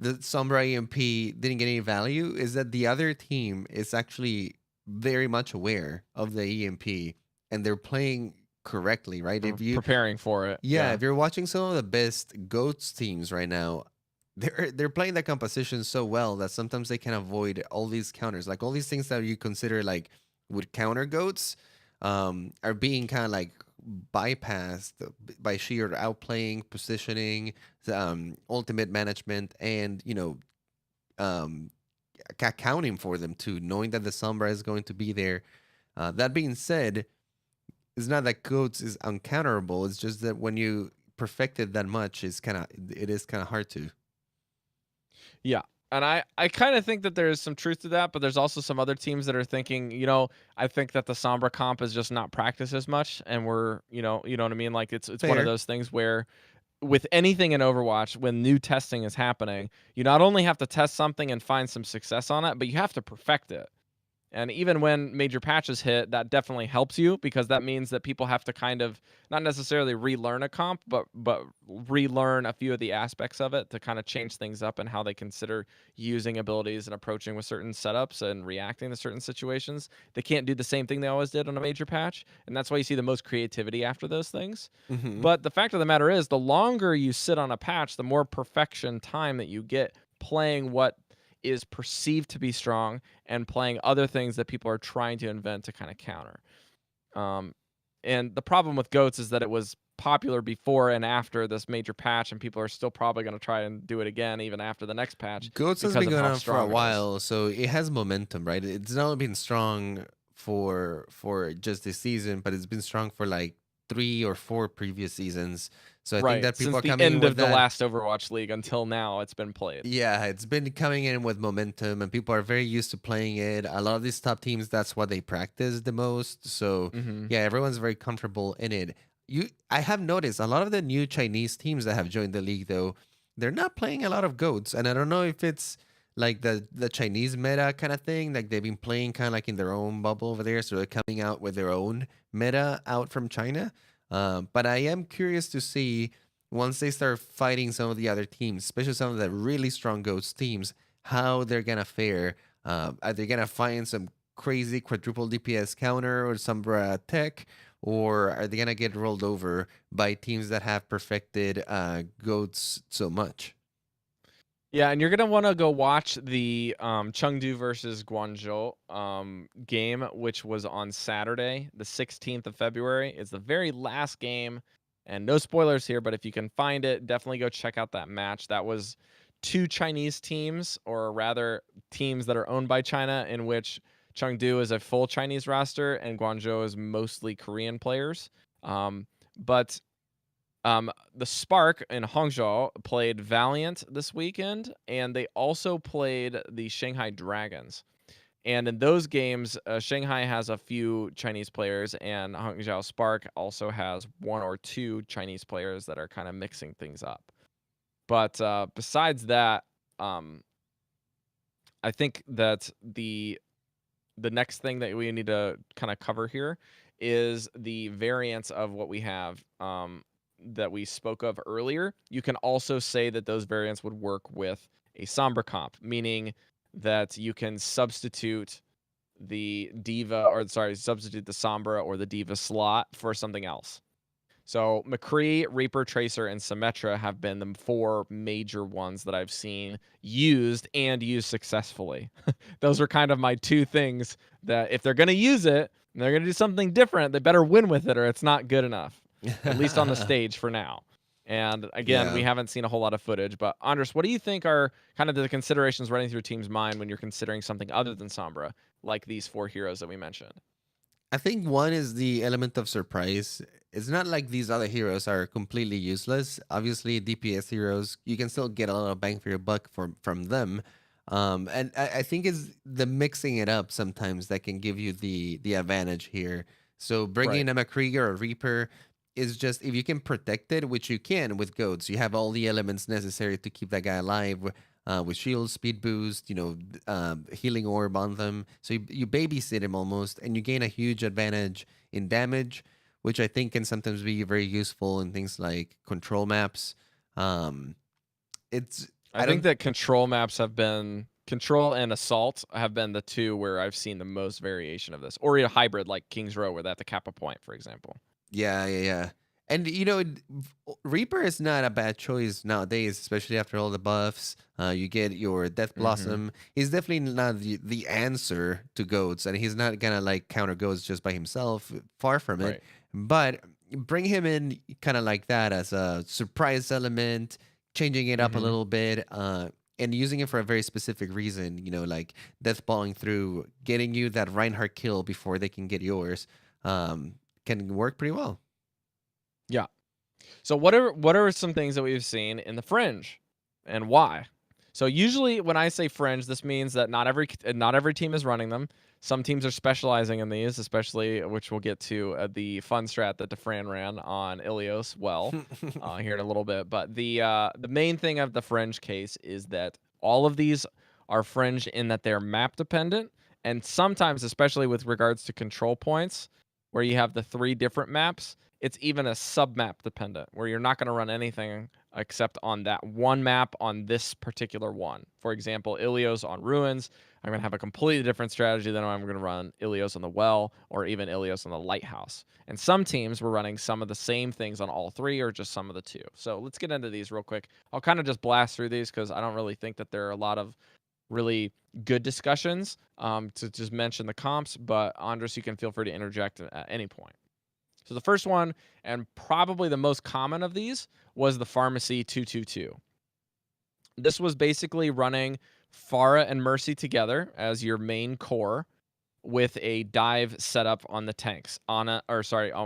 the Sombra EMP didn't get any value, is that the other team is actually very much aware of the EMP and they're playing correctly, right? Or preparing for it. Yeah, Yeah. if you're watching some of the best goats teams right now, they're playing that composition so well that sometimes they can avoid all these counters, like all these things that you consider like would counter goats, are being kind of like bypassed by sheer outplaying, positioning, ultimate management, and um, accounting for them too, knowing that the Sombra is going to be there. That being said, it's not that goats is uncounterable. It's just that when you perfect it that much, it is kind of hard to. Yeah. And I kind of think that there's some truth to that, but there's also some other teams that are thinking, I think that the Sombra comp is just not practiced as much, and we're, you know what I mean? Like it's one of Fair. those things where with anything in Overwatch, when new testing is happening, you not only have to test something and find some success on it, but you have to perfect it. And even when major patches hit, that definitely helps you because that means that people have to kind of not necessarily relearn a comp, but relearn a few of the aspects of it to kind of change things up and how they consider using abilities and approaching with certain setups and reacting to certain situations. They can't do the same thing they always did on a major patch, and that's why you see the most creativity after those things. Hmm. But the fact of the matter is, the longer you sit on a patch, the more perfection time that you get playing what is perceived to be strong and playing other things that people are trying to invent to kind of counter. Um, and the problem with goats is that it was popular before and after this major patch, and people are still probably going to try and do it again even after the next patch Goats has because been of going how on for a strong it is. while, so it has momentum, right? It's not been strong for just this season, but it's been strong for like 3 or 4 previous seasons. So I think Right. that people Since are the coming in end with of the that. last Overwatch League until now, it's been played. Yeah, it's been coming in with momentum, and people are very used to playing it. A lot of these top teams, that's what they practice the most. So Hmm. yeah, everyone's very comfortable in it. I have noticed a lot of the new Chinese teams that have joined the league, though, they're not playing a lot of goats, and I don't know if it's like the Chinese meta kind of thing. Like they've been playing kind of like in their own bubble over there, so they're coming out with their own meta out from China. But I am curious to see once they start fighting some of the other teams, especially some of the really strong ghost teams, how they're gonna fare. Are they gonna find some crazy quadruple DPS counter or some tech, or are they gonna get rolled over by teams that have perfected goats so much? Yeah, and you're gonna want to go watch the Chengdu versus Guangzhou game, which was on Saturday, the 16th of February. It's the very last game, and no spoilers here, but if you can find it, definitely go check out that match. That was two Chinese teams, or rather teams that are owned by China, in which Chengdu is a full Chinese roster and Guangzhou is mostly Korean players. But the Spark in Hangzhou played Valiant this weekend, and they also played the Shanghai Dragons. And in those games, Shanghai has a few Chinese players, and Hangzhou Spark also has one or two Chinese players that are kind of mixing things up. But besides that, um, I think that the next thing that we need to kind of cover here is the variants of what we have that we spoke of earlier. You can also say that those variants would work with a Sombra comp, meaning that you can substitute the Diva, or sorry, substitute the Sombra or the Diva slot for something else. So McCree, Reaper, Tracer, and Symmetra have been the four major ones that I've seen used and used successfully. Those are kind of my two things that if they're going to use it and they're going to do something different, they better win with it or it's not good enough, at least on the stage for now. And again, we Yeah. haven't seen a whole lot of footage, but Andres, what do you think are kind of the considerations running through a team's mind when you're considering something other than Sombra, like these four heroes that we mentioned? I think one is the element of surprise. It's not like these other heroes are completely useless. Obviously, DPS heroes, you can still get a lot of bang for your buck from them. And I think it's the mixing it up sometimes that can give you the advantage here. So bringing Right. in a McCree or a Reaper is just if you can protect it, which you can with goats, you have all the elements necessary to keep that guy alive with shield, speed boost, healing orb on them. So you babysit him almost, and you gain a huge advantage in damage, which I think can sometimes be very useful in things like control maps. Um, it's I I think don't that control maps have been Control and Assault have been the two where I've seen the most variation of this, or a hybrid like King's Row, where they have to cap a point, for example. Yeah, yeah, yeah. And Reaper is not a bad choice nowadays, especially after all the buffs. You get your Death Hmm. Blossom. He's definitely not the answer to goats, and he's not gonna like counter goats just by himself. Far from it. Right. But bring him in kind of like that as a surprise element, changing it up a Hmm. little bit, and using it for a very specific reason. Like death balling through, getting you that Reinhardt kill before they can get yours. Can work pretty well. Yeah. So what are some things that we've seen in the fringe, and why? So usually when I say fringe, this means that not every team is running them. Some teams are specializing in these, especially which we'll get to the fun strat that DeFran ran on Ilios here in a little bit. But the main thing of the fringe case is that all of these are fringe in that they're map dependent, and sometimes, especially with regards to control points, where you have the 3 different maps, it's even a sub-map dependent, where you're not gonna run anything except on that one map on this particular one. For example, Ilios on Ruins, I'm gonna have a completely different strategy than I'm gonna run Ilios on the Well or even Ilios on the Lighthouse. And some teams were running some of the same things on all 3 or just some of the 2. So let's get into these real quick. I'll kind of just blast through these because I don't really think that there are a lot of really good discussions to just mention the comps, but Andres, you can feel free to interject at any point. So the first one, and probably the most common of these, was the Pharmacy 222. This was basically running Pharah and Mercy together as your main core with a dive setup on the tanks, on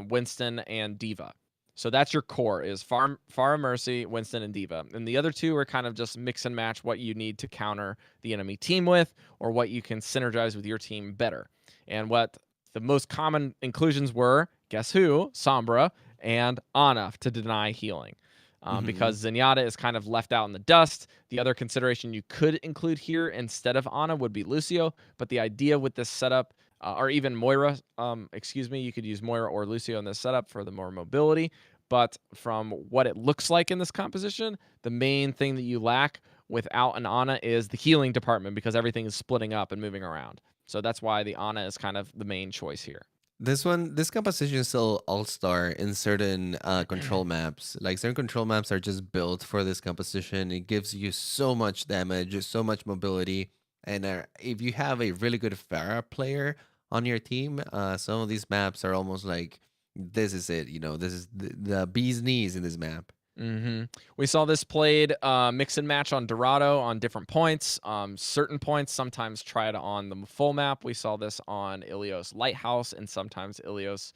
Winston and Diva. So that's your core is Pharah, Mercy, Winston, and Diva. And the other two are kind of just mix and match what you need to counter the enemy team with or what you can synergize with your team better. And what the most common inclusions were, guess who? Sombra and Ana to deny healing. Hmm. Because Zenyatta is kind of left out in the dust. The other consideration you could include here instead of Ana would be Lucio, but the idea with this setup, or even Moira, you could use Moira or Lucio in this setup for the more mobility. But from what it looks like in this composition, the main thing that you lack without an Ana is the healing department because everything is splitting up and moving around. So that's why the Ana is kind of the main choice here. This composition is still all star in certain control maps. Like certain control maps are just built for this composition. It gives you so much damage, so much mobility, and if you have a really good Pharah player on your team, some of these maps are almost like this is it. This is the bee's knees in this map. Hmm. We saw this played mix and match on Dorado on different points. Certain points sometimes try it on the full map. We saw this on Ilios Lighthouse, and sometimes Ilios.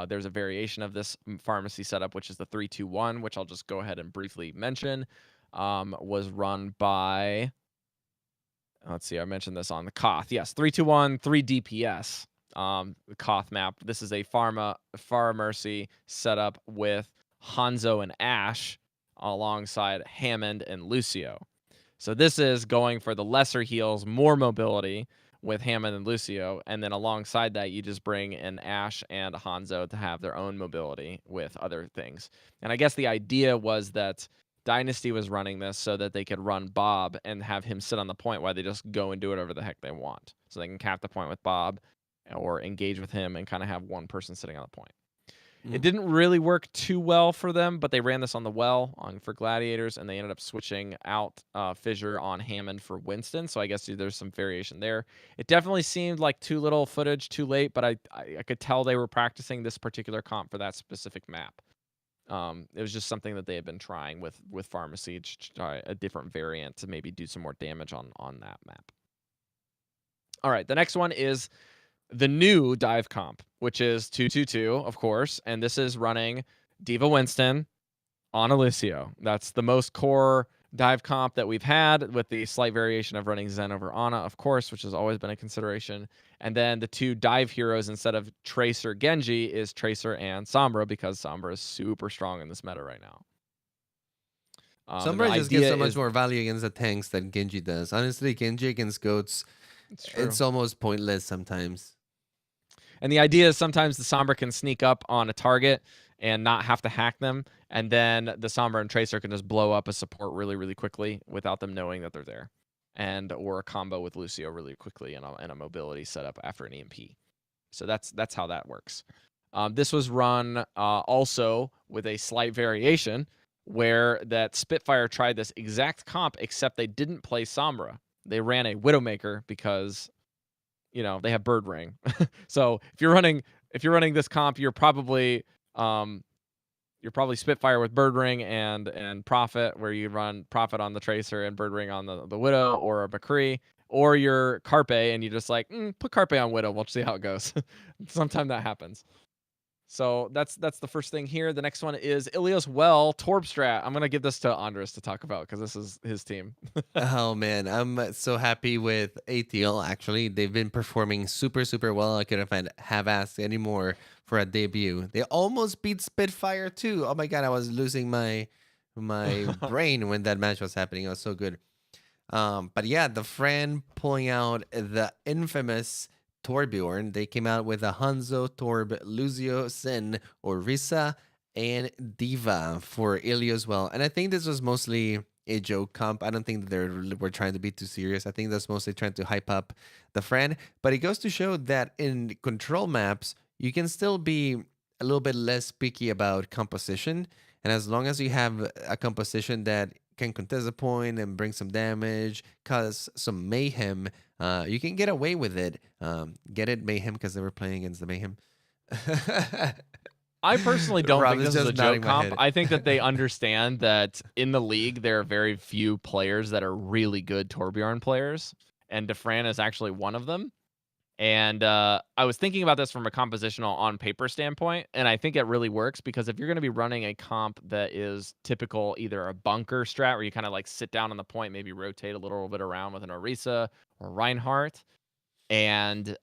There's a variation of this pharmacy setup, which is the 3-2-1, which I'll just go ahead and briefly mention. Was run by. Let's see, I mentioned this on the Koth. Yes, 3-2-1, 3 DPS. The Koth map. This is a Pharah Mercy setup with Hanzo and Ash alongside Hammond and Lucio. So this is going for the lesser heals, more mobility with Hammond and Lucio, and then alongside that, you just bring in Ash and Hanzo to have their own mobility with other things. And I guess the idea was that Dynasty was running this so that they could run Bob and have him sit on the point while they just go and do whatever the heck they want. So they can cap the point with Bob or engage with him and kind of have one person sitting on the point. It Mhm. didn't really work too well for them, but they ran this on the well for Gladiators, and they ended up switching out Fissure on Hammond for Winston. So I guess there's some variation there. It definitely seemed like too little footage, too late, but I could tell they were practicing this particular comp for that specific map. It was just something that they had been trying with Pharmacy to try a different variant to maybe do some more damage on that map. All right, the next one is the new dive comp, which is 222, of course, and this is running Diva Winston on Alicio. That's the most core dive comp that we've had, with the slight variation of running Zen over Ana, of course, which has always been a consideration. And then the two dive heroes instead of Tracer Genji is Tracer and Sombra, because Sombra is super strong in this meta right now. And the Sombra just gives idea so much is more value against the tanks than Genji does. Honestly, Genji against goats, it's true. it's almost pointless sometimes. And the idea is sometimes the Sombra can sneak up on a target and not have to hack them, and then the Sombra and Tracer can just blow up a support really, really quickly without them knowing that they're there. or a combo with Lucio really quickly and a mobility setup after an EMP. So that's how that works. This was run also with a slight variation where that Spitfire tried this exact comp, except they didn't play Sombra. They ran a Widowmaker because they have Bird Ring. So if you're running this comp, you're probably Spitfire with Bird Ring and Prophet, where you run Prophet on the Tracer and Bird Ring on the Widow or a McCree, or you're Carpe and you just like put Carpe on Widow. We'll see how it goes. Sometime that happens. So that's the first thing here. The next one is Ilios Well Torb Strat. I'm gonna give this to Andres to talk about because this is his team. Oh man, I'm so happy with ATL. Actually, they've been performing super, super well. I couldn't have asked any more for a debut. They almost beat Spitfire too. Oh my god, I was losing my brain when that match was happening. It was so good. But yeah, the Fran pulling out the infamous Torbjorn. They came out with a Hanzo, Torb, Lucio, Sin, Orisa, and Diva for Ilio as well. And I think this was mostly a joke comp. I don't think that were trying to be too serious. I think that's mostly trying to hype up the Fran. But it goes to show that in control maps, you can still be a little bit less picky about composition. And as long as you have a composition that can contest a point and bring some damage, cause some mayhem, you can get away with it. Get it, mayhem, because they were playing against the mayhem. I personally don't Rob think is this is just a nodding joke my comp. head. I think that they understand that in the league there are very few players that are really good Torbjorn players, and Defran is actually one of them. And I was thinking about this from a compositional on paper standpoint, and I think it really works because if you're going to be running a comp that is typical, either a bunker strat where you kind of like sit down on the point, maybe rotate a little bit around with an Orisa or Reinhardt, and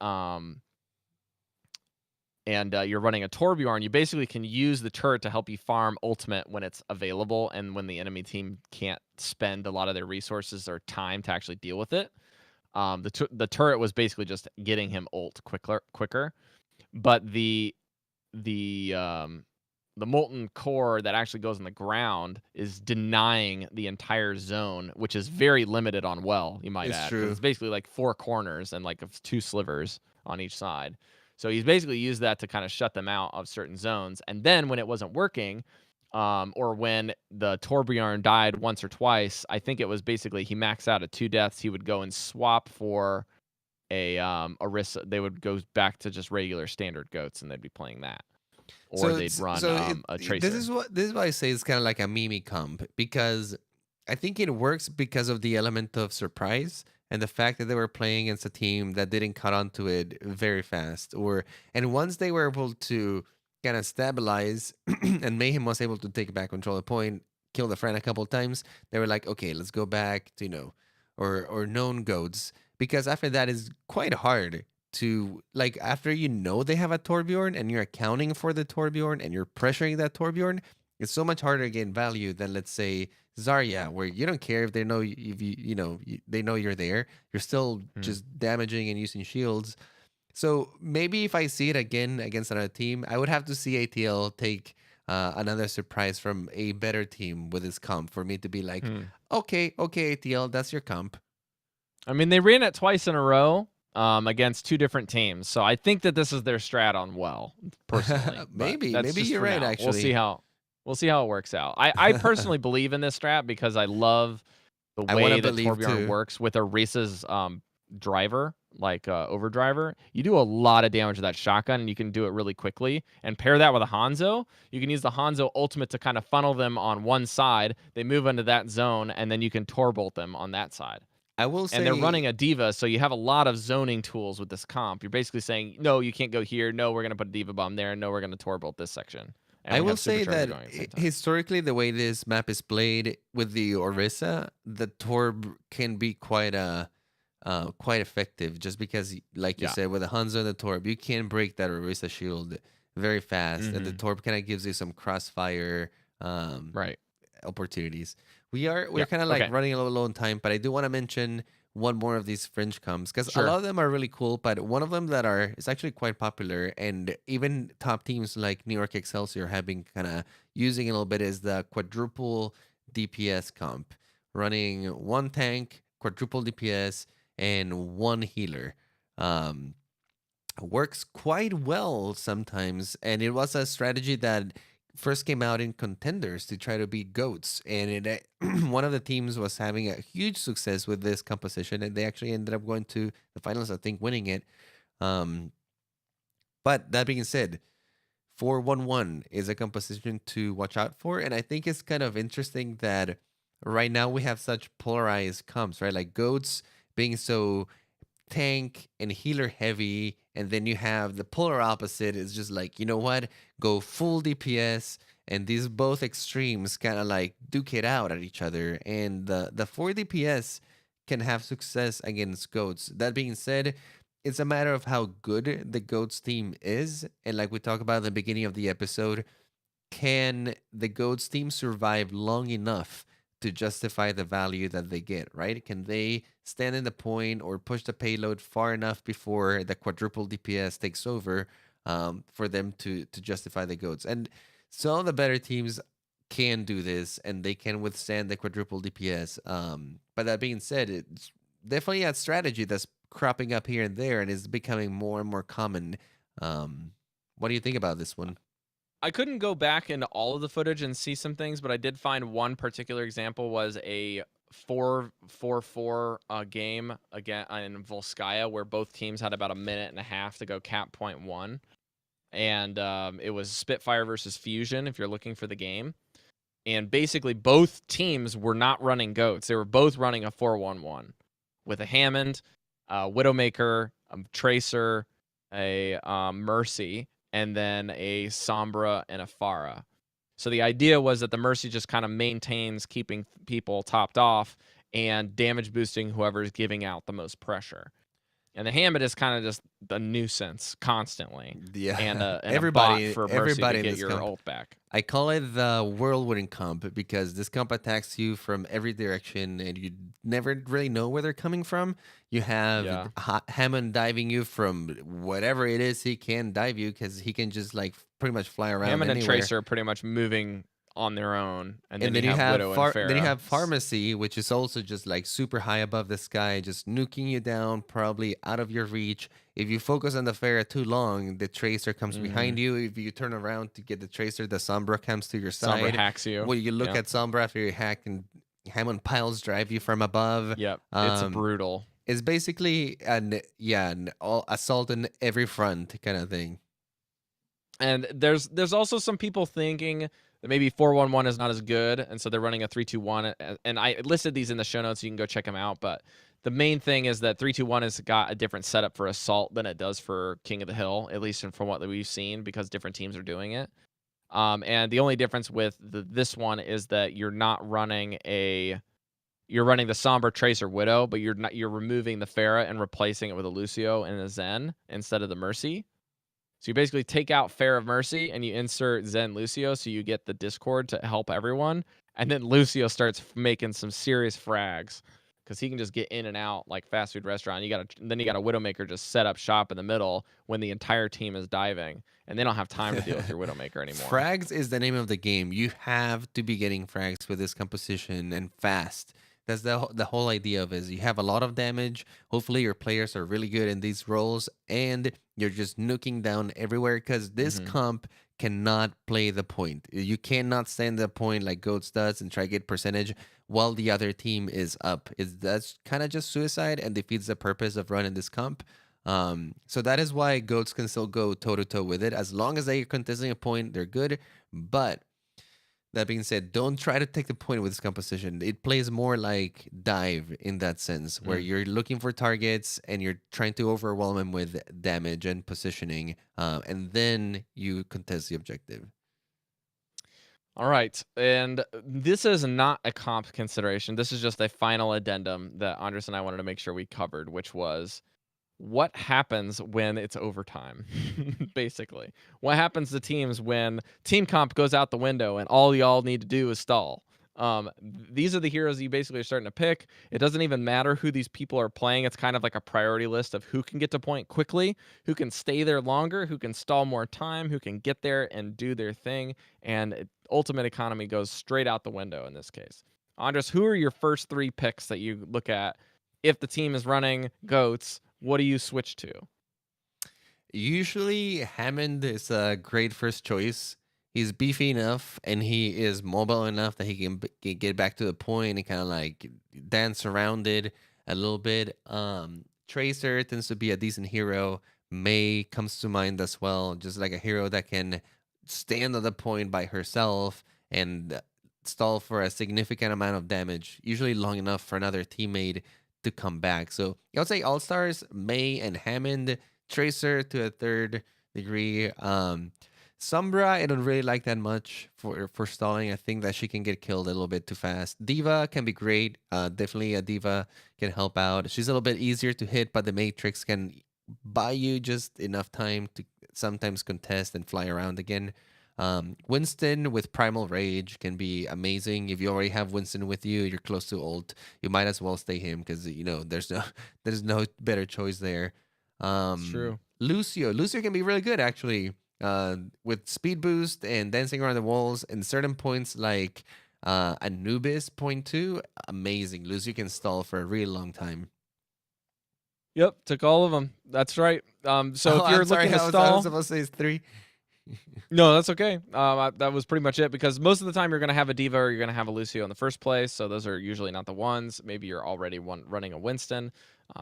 you're running a Torbjorn, you basically can use the turret to help you farm ultimate when it's available and when the enemy team can't spend a lot of their resources or time to actually deal with it. The turret was basically just getting him ult quicker, but the molten core that actually goes in the ground is denying the entire zone, which is very limited on well, you might It's add, because true. it's basically like 4 corners and like 2 slivers on each side. So he's basically used that to kind of shut them out of certain zones. And then when it wasn't working, or when the Torbjorn died once or twice, I think it was basically he maxed out at 2 deaths. He would go and swap for a Orisa. They would go back to just regular standard goats and they'd be playing that, or they'd run a tracer. This is why I say it's kind of like a mimi comp, because I think it works because of the element of surprise and the fact that they were playing against a team that didn't cut onto it very fast, and once they were able to kind of stabilize and Mayhem was able to take back control of the point, kill the friend a couple of times, they were like, okay, let's go back to or known goats, because after that is quite hard to, like, after they have a Torbjorn and you're accounting for the Torbjorn and you're pressuring that Torbjorn, it's so much harder to gain value than, let's say, Zarya, where you don't care if they know they know you're there. You're still just damaging and using shields. So maybe if I see it again against another team, I would have to see ATL take another surprise from a better team with his comp for me to be like, okay, ATL, that's your comp. I mean, they ran it twice in a row against 2 different teams, so I think that this is their strat on well, personally. maybe that's you're right. now. Actually, We'll see how it works out. I personally believe in this strat because I love the way that Torbjorn works with Orisa's driver, like overdriver. You do a lot of damage with that shotgun, and you can do it really quickly. And pair that with a Hanzo. You can use the Hanzo ultimate to kind of funnel them on one side. They move into that zone, and then you can Torbolt them on that side. I will say, and they're running a diva, so you have a lot of zoning tools with this comp. You're basically saying, no, you can't go here. No, we're going to put a diva bomb there. No, we're going to Torbolt this section. And I will say that historically, the way this map is played with the Orisa, the Torb can be quite effective, just because, like you said, with the Hanzo and the Torb, you can break that Orisa shield very fast, and the Torb kind of gives you some crossfire opportunities. We're kind of like running a little low on time, but I do want to mention one more of these fringe comps, because a lot of them are really cool, but one of them that is actually quite popular, and even top teams like New York Excelsior have been kind of using a little bit, is the quadruple DPS comp, running 1 tank, quadruple DPS, and one healer. Um, Works quite well sometimes, and it was a strategy that first came out in contenders to try to beat goats, and one of the teams was having a huge success with this composition, and they actually ended up going to the finals, I think, winning it. um, but that being said, 4-1-1 is a composition to watch out for, and I think it's kind of interesting that right now we have such polarized comps, right? Like goats being so tank and healer heavy, and then you have the polar opposite. Is just like, you know what, go full DPS, and these both extremes kind of like duke it out at each other, and the 4 DPS can have success against goats. That being said, it's a matter of how good the goats team is, and like we talked about at the beginning of the episode, can the goats team survive long enough to justify the value that they get, right? Can they stand in the point or push the payload far enough before the quadruple DPS takes over, for them to justify the goats? And some of the better teams can do this, and they can withstand the quadruple DPS. But that being said, it's definitely a strategy that's cropping up here and there and is becoming more and more common. What do you think about this one? I couldn't go back into all of the footage and see some things, but I did find one particular example was a 4-4-4 game again in Volskaya, where both teams had about a minute and a half to go cap point one. And it was Spitfire versus Fusion, if you're looking for the game. And basically, both teams were not running goats. They were both running a 4-1-1 with a Hammond, Widowmaker, a Tracer, a Mercy, and then a Sombra and a Pharah. So the idea was that the Mercy just kind of maintains keeping people topped off and damage boosting whoever's giving out the most pressure. And the Hammond is kind of just the nuisance constantly, and Yeah, a bot for Mercy to everybody in get this your comp. ult back. I call it the whirlwind comp because this comp attacks you from every direction and you never really know where they're coming from. You have Yeah. Hammond diving you from whatever it is he can dive you, because he can just like pretty much fly around Hammond and anywhere. Tracer are pretty much moving on their own, and then And then you you have have Widow and then you Pharah. have pharmacy, which is also just like super high above the sky, just nuking you down, probably out of your reach. If you focus on the Pharah too long, the tracer comes behind you. If you turn around to get the tracer, the Sombra comes to your Sombra side. hacks you. When you look Yep. at Sombra after you hack, and Hammond piles drive you from above. Yep. It's brutal. It's basically an all assault on every front kind of thing. And there's also some people thinking that maybe 4-1-1 is not as good, and so they're running a 3-2-1. And I listed these in the show notes, so you can go check them out. But the main thing is that 3-2-1 has got a different setup for Assault than it does for King of the Hill, at least from what we've seen, because different teams are doing it. And the only difference with this one is that you're running the Sombra Tracer Widow, but you're removing the Pharah and replacing it with a Lucio and a Zen instead of the Mercy. So you basically take out Fair of Mercy and you insert Zen Lucio, so you get the Discord to help everyone. And then Lucio starts making some serious frags because he can just get in and out like fast food restaurant. Then you got a Widowmaker just set up shop in the middle when the entire team is diving, and they don't have time to deal with your Widowmaker anymore. Frags is the name of the game. You have to be getting frags with this composition, and fast. That's the whole idea of it, is you have a lot of damage. Hopefully your players are really good in these roles, and you're just nuking down everywhere, because this comp cannot play the point. You cannot stand the point like Goats does and try to get percentage while the other team is up. That's kind of just suicide and defeats the purpose of running this comp. So that is why Goats can still go toe to toe with it. As long as they're contesting a point, they're good. But that being said, don't try to take the point with this composition. It plays more like dive in that sense, where you're looking for targets and you're trying to overwhelm them with damage and positioning, and then you contest the objective. All right, and this is not a comp consideration. This is just a final addendum that Andres and I wanted to make sure we covered, which was what happens when it's overtime. Basically, what happens to teams when team comp goes out the window and all y'all need to do is stall. These are the heroes you basically are starting to pick. It doesn't even matter who these people are playing. It's kind of like a priority list of who can get to point quickly, who can stay there longer, who can stall more time, who can get there and do their thing. And ultimate economy goes straight out the window in this case. Andres, who are your first 3 picks that you look at if the team is running goats? What do you switch to? Usually, Hammond is a great first choice. He's beefy enough and he is mobile enough that he can get back to the point and kind of like dance around it a little bit. Tracer tends to be a decent hero. May comes to mind as well, just like a hero that can stand on the point by herself and stall for a significant amount of damage, usually long enough for another teammate to come back. So I would say All Stars, May and Hammond. Tracer to a third degree. Sombra, I don't really like that much for stalling. I think that she can get killed a little bit too fast. Diva can be great. Definitely a Diva can help out. She's a little bit easier to hit, but the Matrix can buy you just enough time to sometimes contest and fly around again. Winston with Primal Rage can be amazing. If you already have Winston with you, you're close to ult. You might as well stay him because there's no there's no better choice there. It's true. Lucio can be really good actually. With speed boost and dancing around the walls and certain points like Anubis point 2, amazing. Lucio can stall for a really long time. Yep, took all of them. That's right. So Oh, if I'm you're sorry. looking to I was stall, supposed to say it's 3. no, that's okay. That was pretty much it because most of the time you're going to have a Diva or you're going to have a Lucio in the first place. So those are usually not the ones. Maybe you're already running a Winston.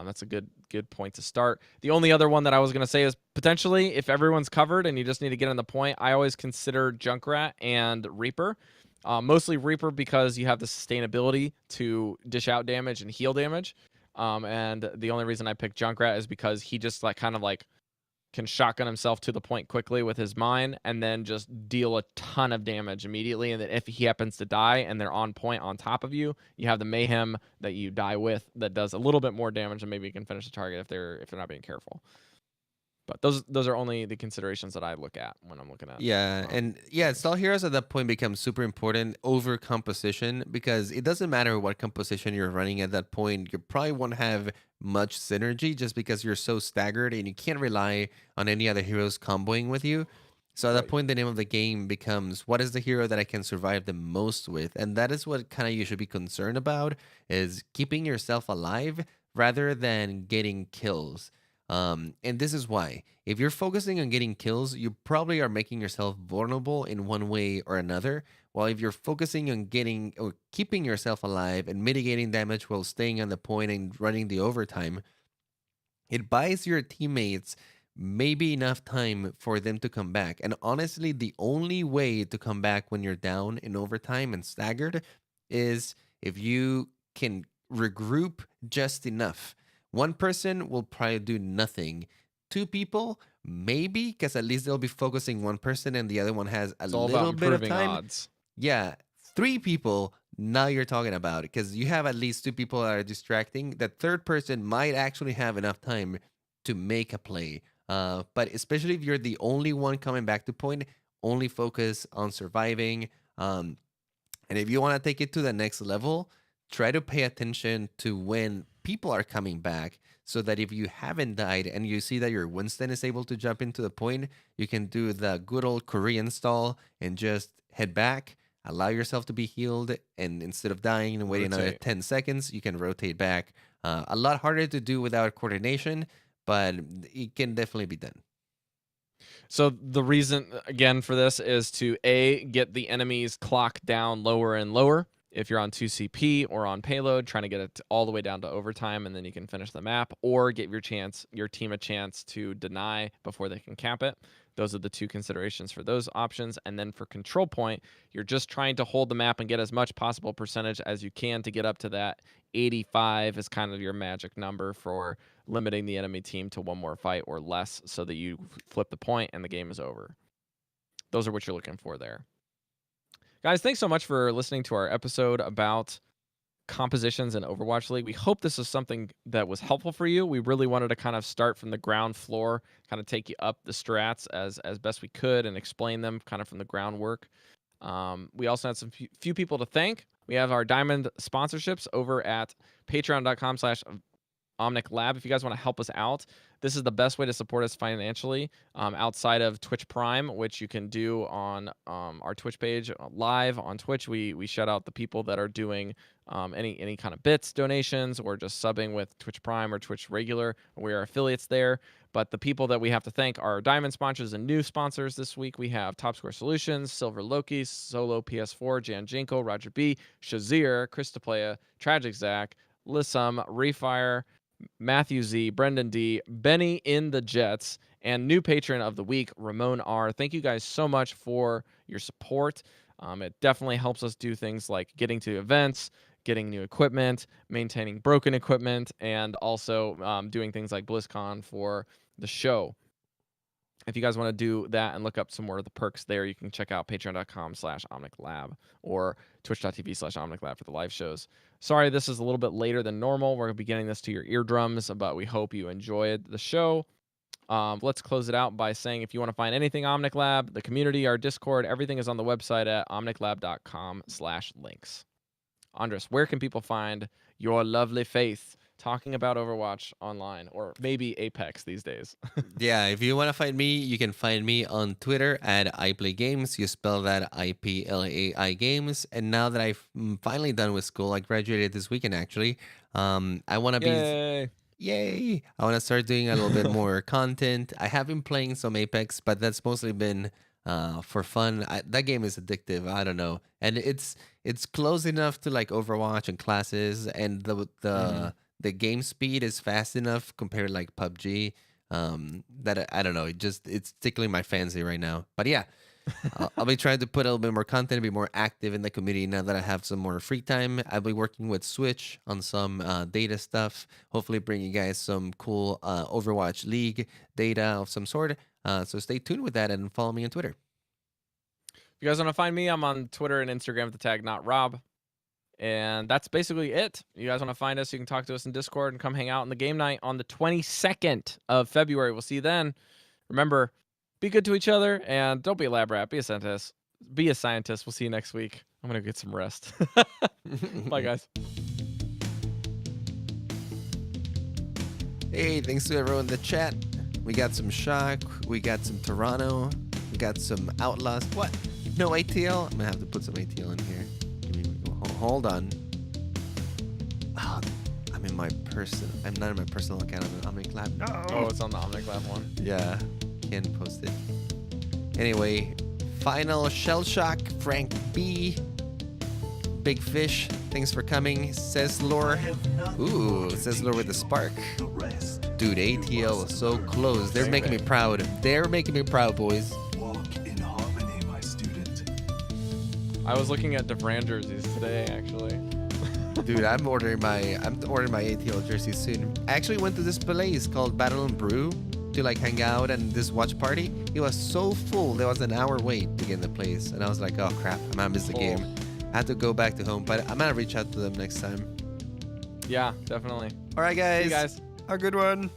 That's a good point to start. The only other one that I was going to say is potentially if everyone's covered and you just need to get on the point, I always consider Junkrat and Reaper. Mostly Reaper because you have the sustainability to dish out damage and heal damage. And the only reason I picked Junkrat is because he just kind of can shotgun himself to the point quickly with his mine and then just deal a ton of damage immediately. And then if he happens to die and they're on point on top of you, you have the mayhem that you die with that does a little bit more damage and maybe you can finish the target if they're not being careful. But those are only the considerations that I look at when I'm looking at. Yeah, and yeah, stall heroes at that point become super important over composition because it doesn't matter what composition you're running at that point. You probably won't have much synergy just because you're so staggered and you can't rely on any other heroes comboing with you. So at that Right. point, the name of the game becomes what is the hero that I can survive the most with, and that is what kind of you should be concerned about is keeping yourself alive rather than getting kills. And this is why. If you're focusing on getting kills, you probably are making yourself vulnerable in one way or another. While if you're focusing on getting or keeping yourself alive and mitigating damage while staying on the point and running the overtime, it buys your teammates maybe enough time for them to come back. And honestly, the only way to come back when you're down in overtime and staggered is if you can regroup just enough. One person will probably do nothing. 2 people, maybe, because at least they'll be focusing one person and the other one has a It's all about little bit of improving time. odds. Yeah, 3 people, now you're talking about it because you have at least 2 people that are distracting. The third person might actually have enough time to make a play. But especially if you're the only one coming back to point, only focus on surviving. And if you want to take it to the next level, try to pay attention to when people are coming back so that if you haven't died and you see that your Winston is able to jump into the point, you can do the good old Korean stall and just head back, allow yourself to be healed, and instead of dying and waiting another Rotate. 10 seconds, you can rotate back. A lot harder to do without coordination, but it can definitely be done. So the reason again for this is to get the enemy's clock down lower and lower. If you're on 2CP or on payload, trying to get it all the way down to overtime, and then you can finish the map, or give your team a chance to deny before they can cap it. Those are the 2 considerations for those options. And then for control point, you're just trying to hold the map and get as much possible percentage as you can to get up to that 85 is kind of your magic number for limiting the enemy team to 1 more fight or less so that you flip the point and the game is over. Those are what you're looking for there. Guys, thanks so much for listening to our episode about compositions in Overwatch League. We hope this is something that was helpful for you. We really wanted to kind of start from the ground floor, kind of take you up the strats as best we could and explain them kind of from the groundwork. We also had some few people to thank. We have our diamond sponsorships over at patreon.com/. Omnic Lab. If you guys want to help us out, this is the best way to support us financially, outside of Twitch Prime, which you can do on our Twitch page live on Twitch. We shout out the people that are doing any kind of bits donations or just subbing with Twitch Prime or Twitch Regular. We are affiliates there. But the people that we have to thank are diamond sponsors and new sponsors this week. We have Top Score Solutions, Silver Loki, Solo PS4, Jan Jinko, Roger B, Shazir, Christoplaya, Tragic Zach, Lissum, Refire, Matthew Z, Brendan D, Benny in the Jets, and new patron of the week, Ramon R. Thank you guys so much for your support. It definitely helps us do things like getting to events, getting new equipment, maintaining broken equipment, and also doing things like BlizzCon for the show. If you guys want to do that and look up some more of the perks there, you can check out patreon.com/OmnicLab or twitch.tv/OmnicLab for the live shows. Sorry, this is a little bit later than normal. We're going to be getting this to your eardrums, but we hope you enjoyed the show. Let's close it out by saying if you want to find anything Omnic Lab, the community, our Discord, everything is on the website at omniclab.com/links. Andres, where can people find your lovely face talking about Overwatch online, or maybe Apex these days? Yeah, if you want to find me, you can find me on Twitter at iPlayGames. You spell that IPLAI Games. And now that I've finally done with school, I graduated this weekend actually. I want to be. Yay! I want to start doing a little bit more content. I have been playing some Apex, but that's mostly been for fun. That game is addictive. I don't know, and it's close enough to like Overwatch and classes, and the game speed is fast enough compared to like PUBG. That I don't know. It's tickling my fancy right now. But yeah. I'll be trying to put a little bit more content, be more active in the community now that I have some more free time. I'll be working with Switch on some data stuff. Hopefully, bring you guys some cool Overwatch League data of some sort. So stay tuned with that and follow me on Twitter. If you guys want to find me, I'm on Twitter and Instagram with the tag NotRob. And that's basically it. You guys want to find us, you can talk to us in Discord and come hang out in the game night on the 22nd of February. We'll see you then. Remember, be good to each other, and don't be a lab rat. Be a scientist. Be a scientist. We'll see you next week. I'm going to get some rest. Bye, guys. Hey, thanks to everyone in the chat. We got some Shock. We got some Toronto. We got some Outlaws. What? No ATL? I'm going to have to put some ATL in here. Hold on. Oh, I'm not in my personal account of the Omnic Lab. No. Oh, it's on the Omnic Lab one. Yeah. Can't post it. Anyway, final Shell Shock, Frank B. Big Fish, thanks for coming. Says Lore. Ooh, says Lore with the spark. Dude, ATL was so close. They're making me proud. They're making me proud, boys. Walk in harmony, my student. I was looking at DeVran jerseys today, actually. Dude, I'm ordering my ATL jersey soon. I actually went to this place called Battle and Brew to like hang out and this watch party. It was so full. There was an hour wait to get in the place, and I was like, oh crap, I'm gonna miss the game. I had to go back to home, but I'm gonna reach out to them next time. Yeah, definitely. All right, guys. See you guys. Have a good one.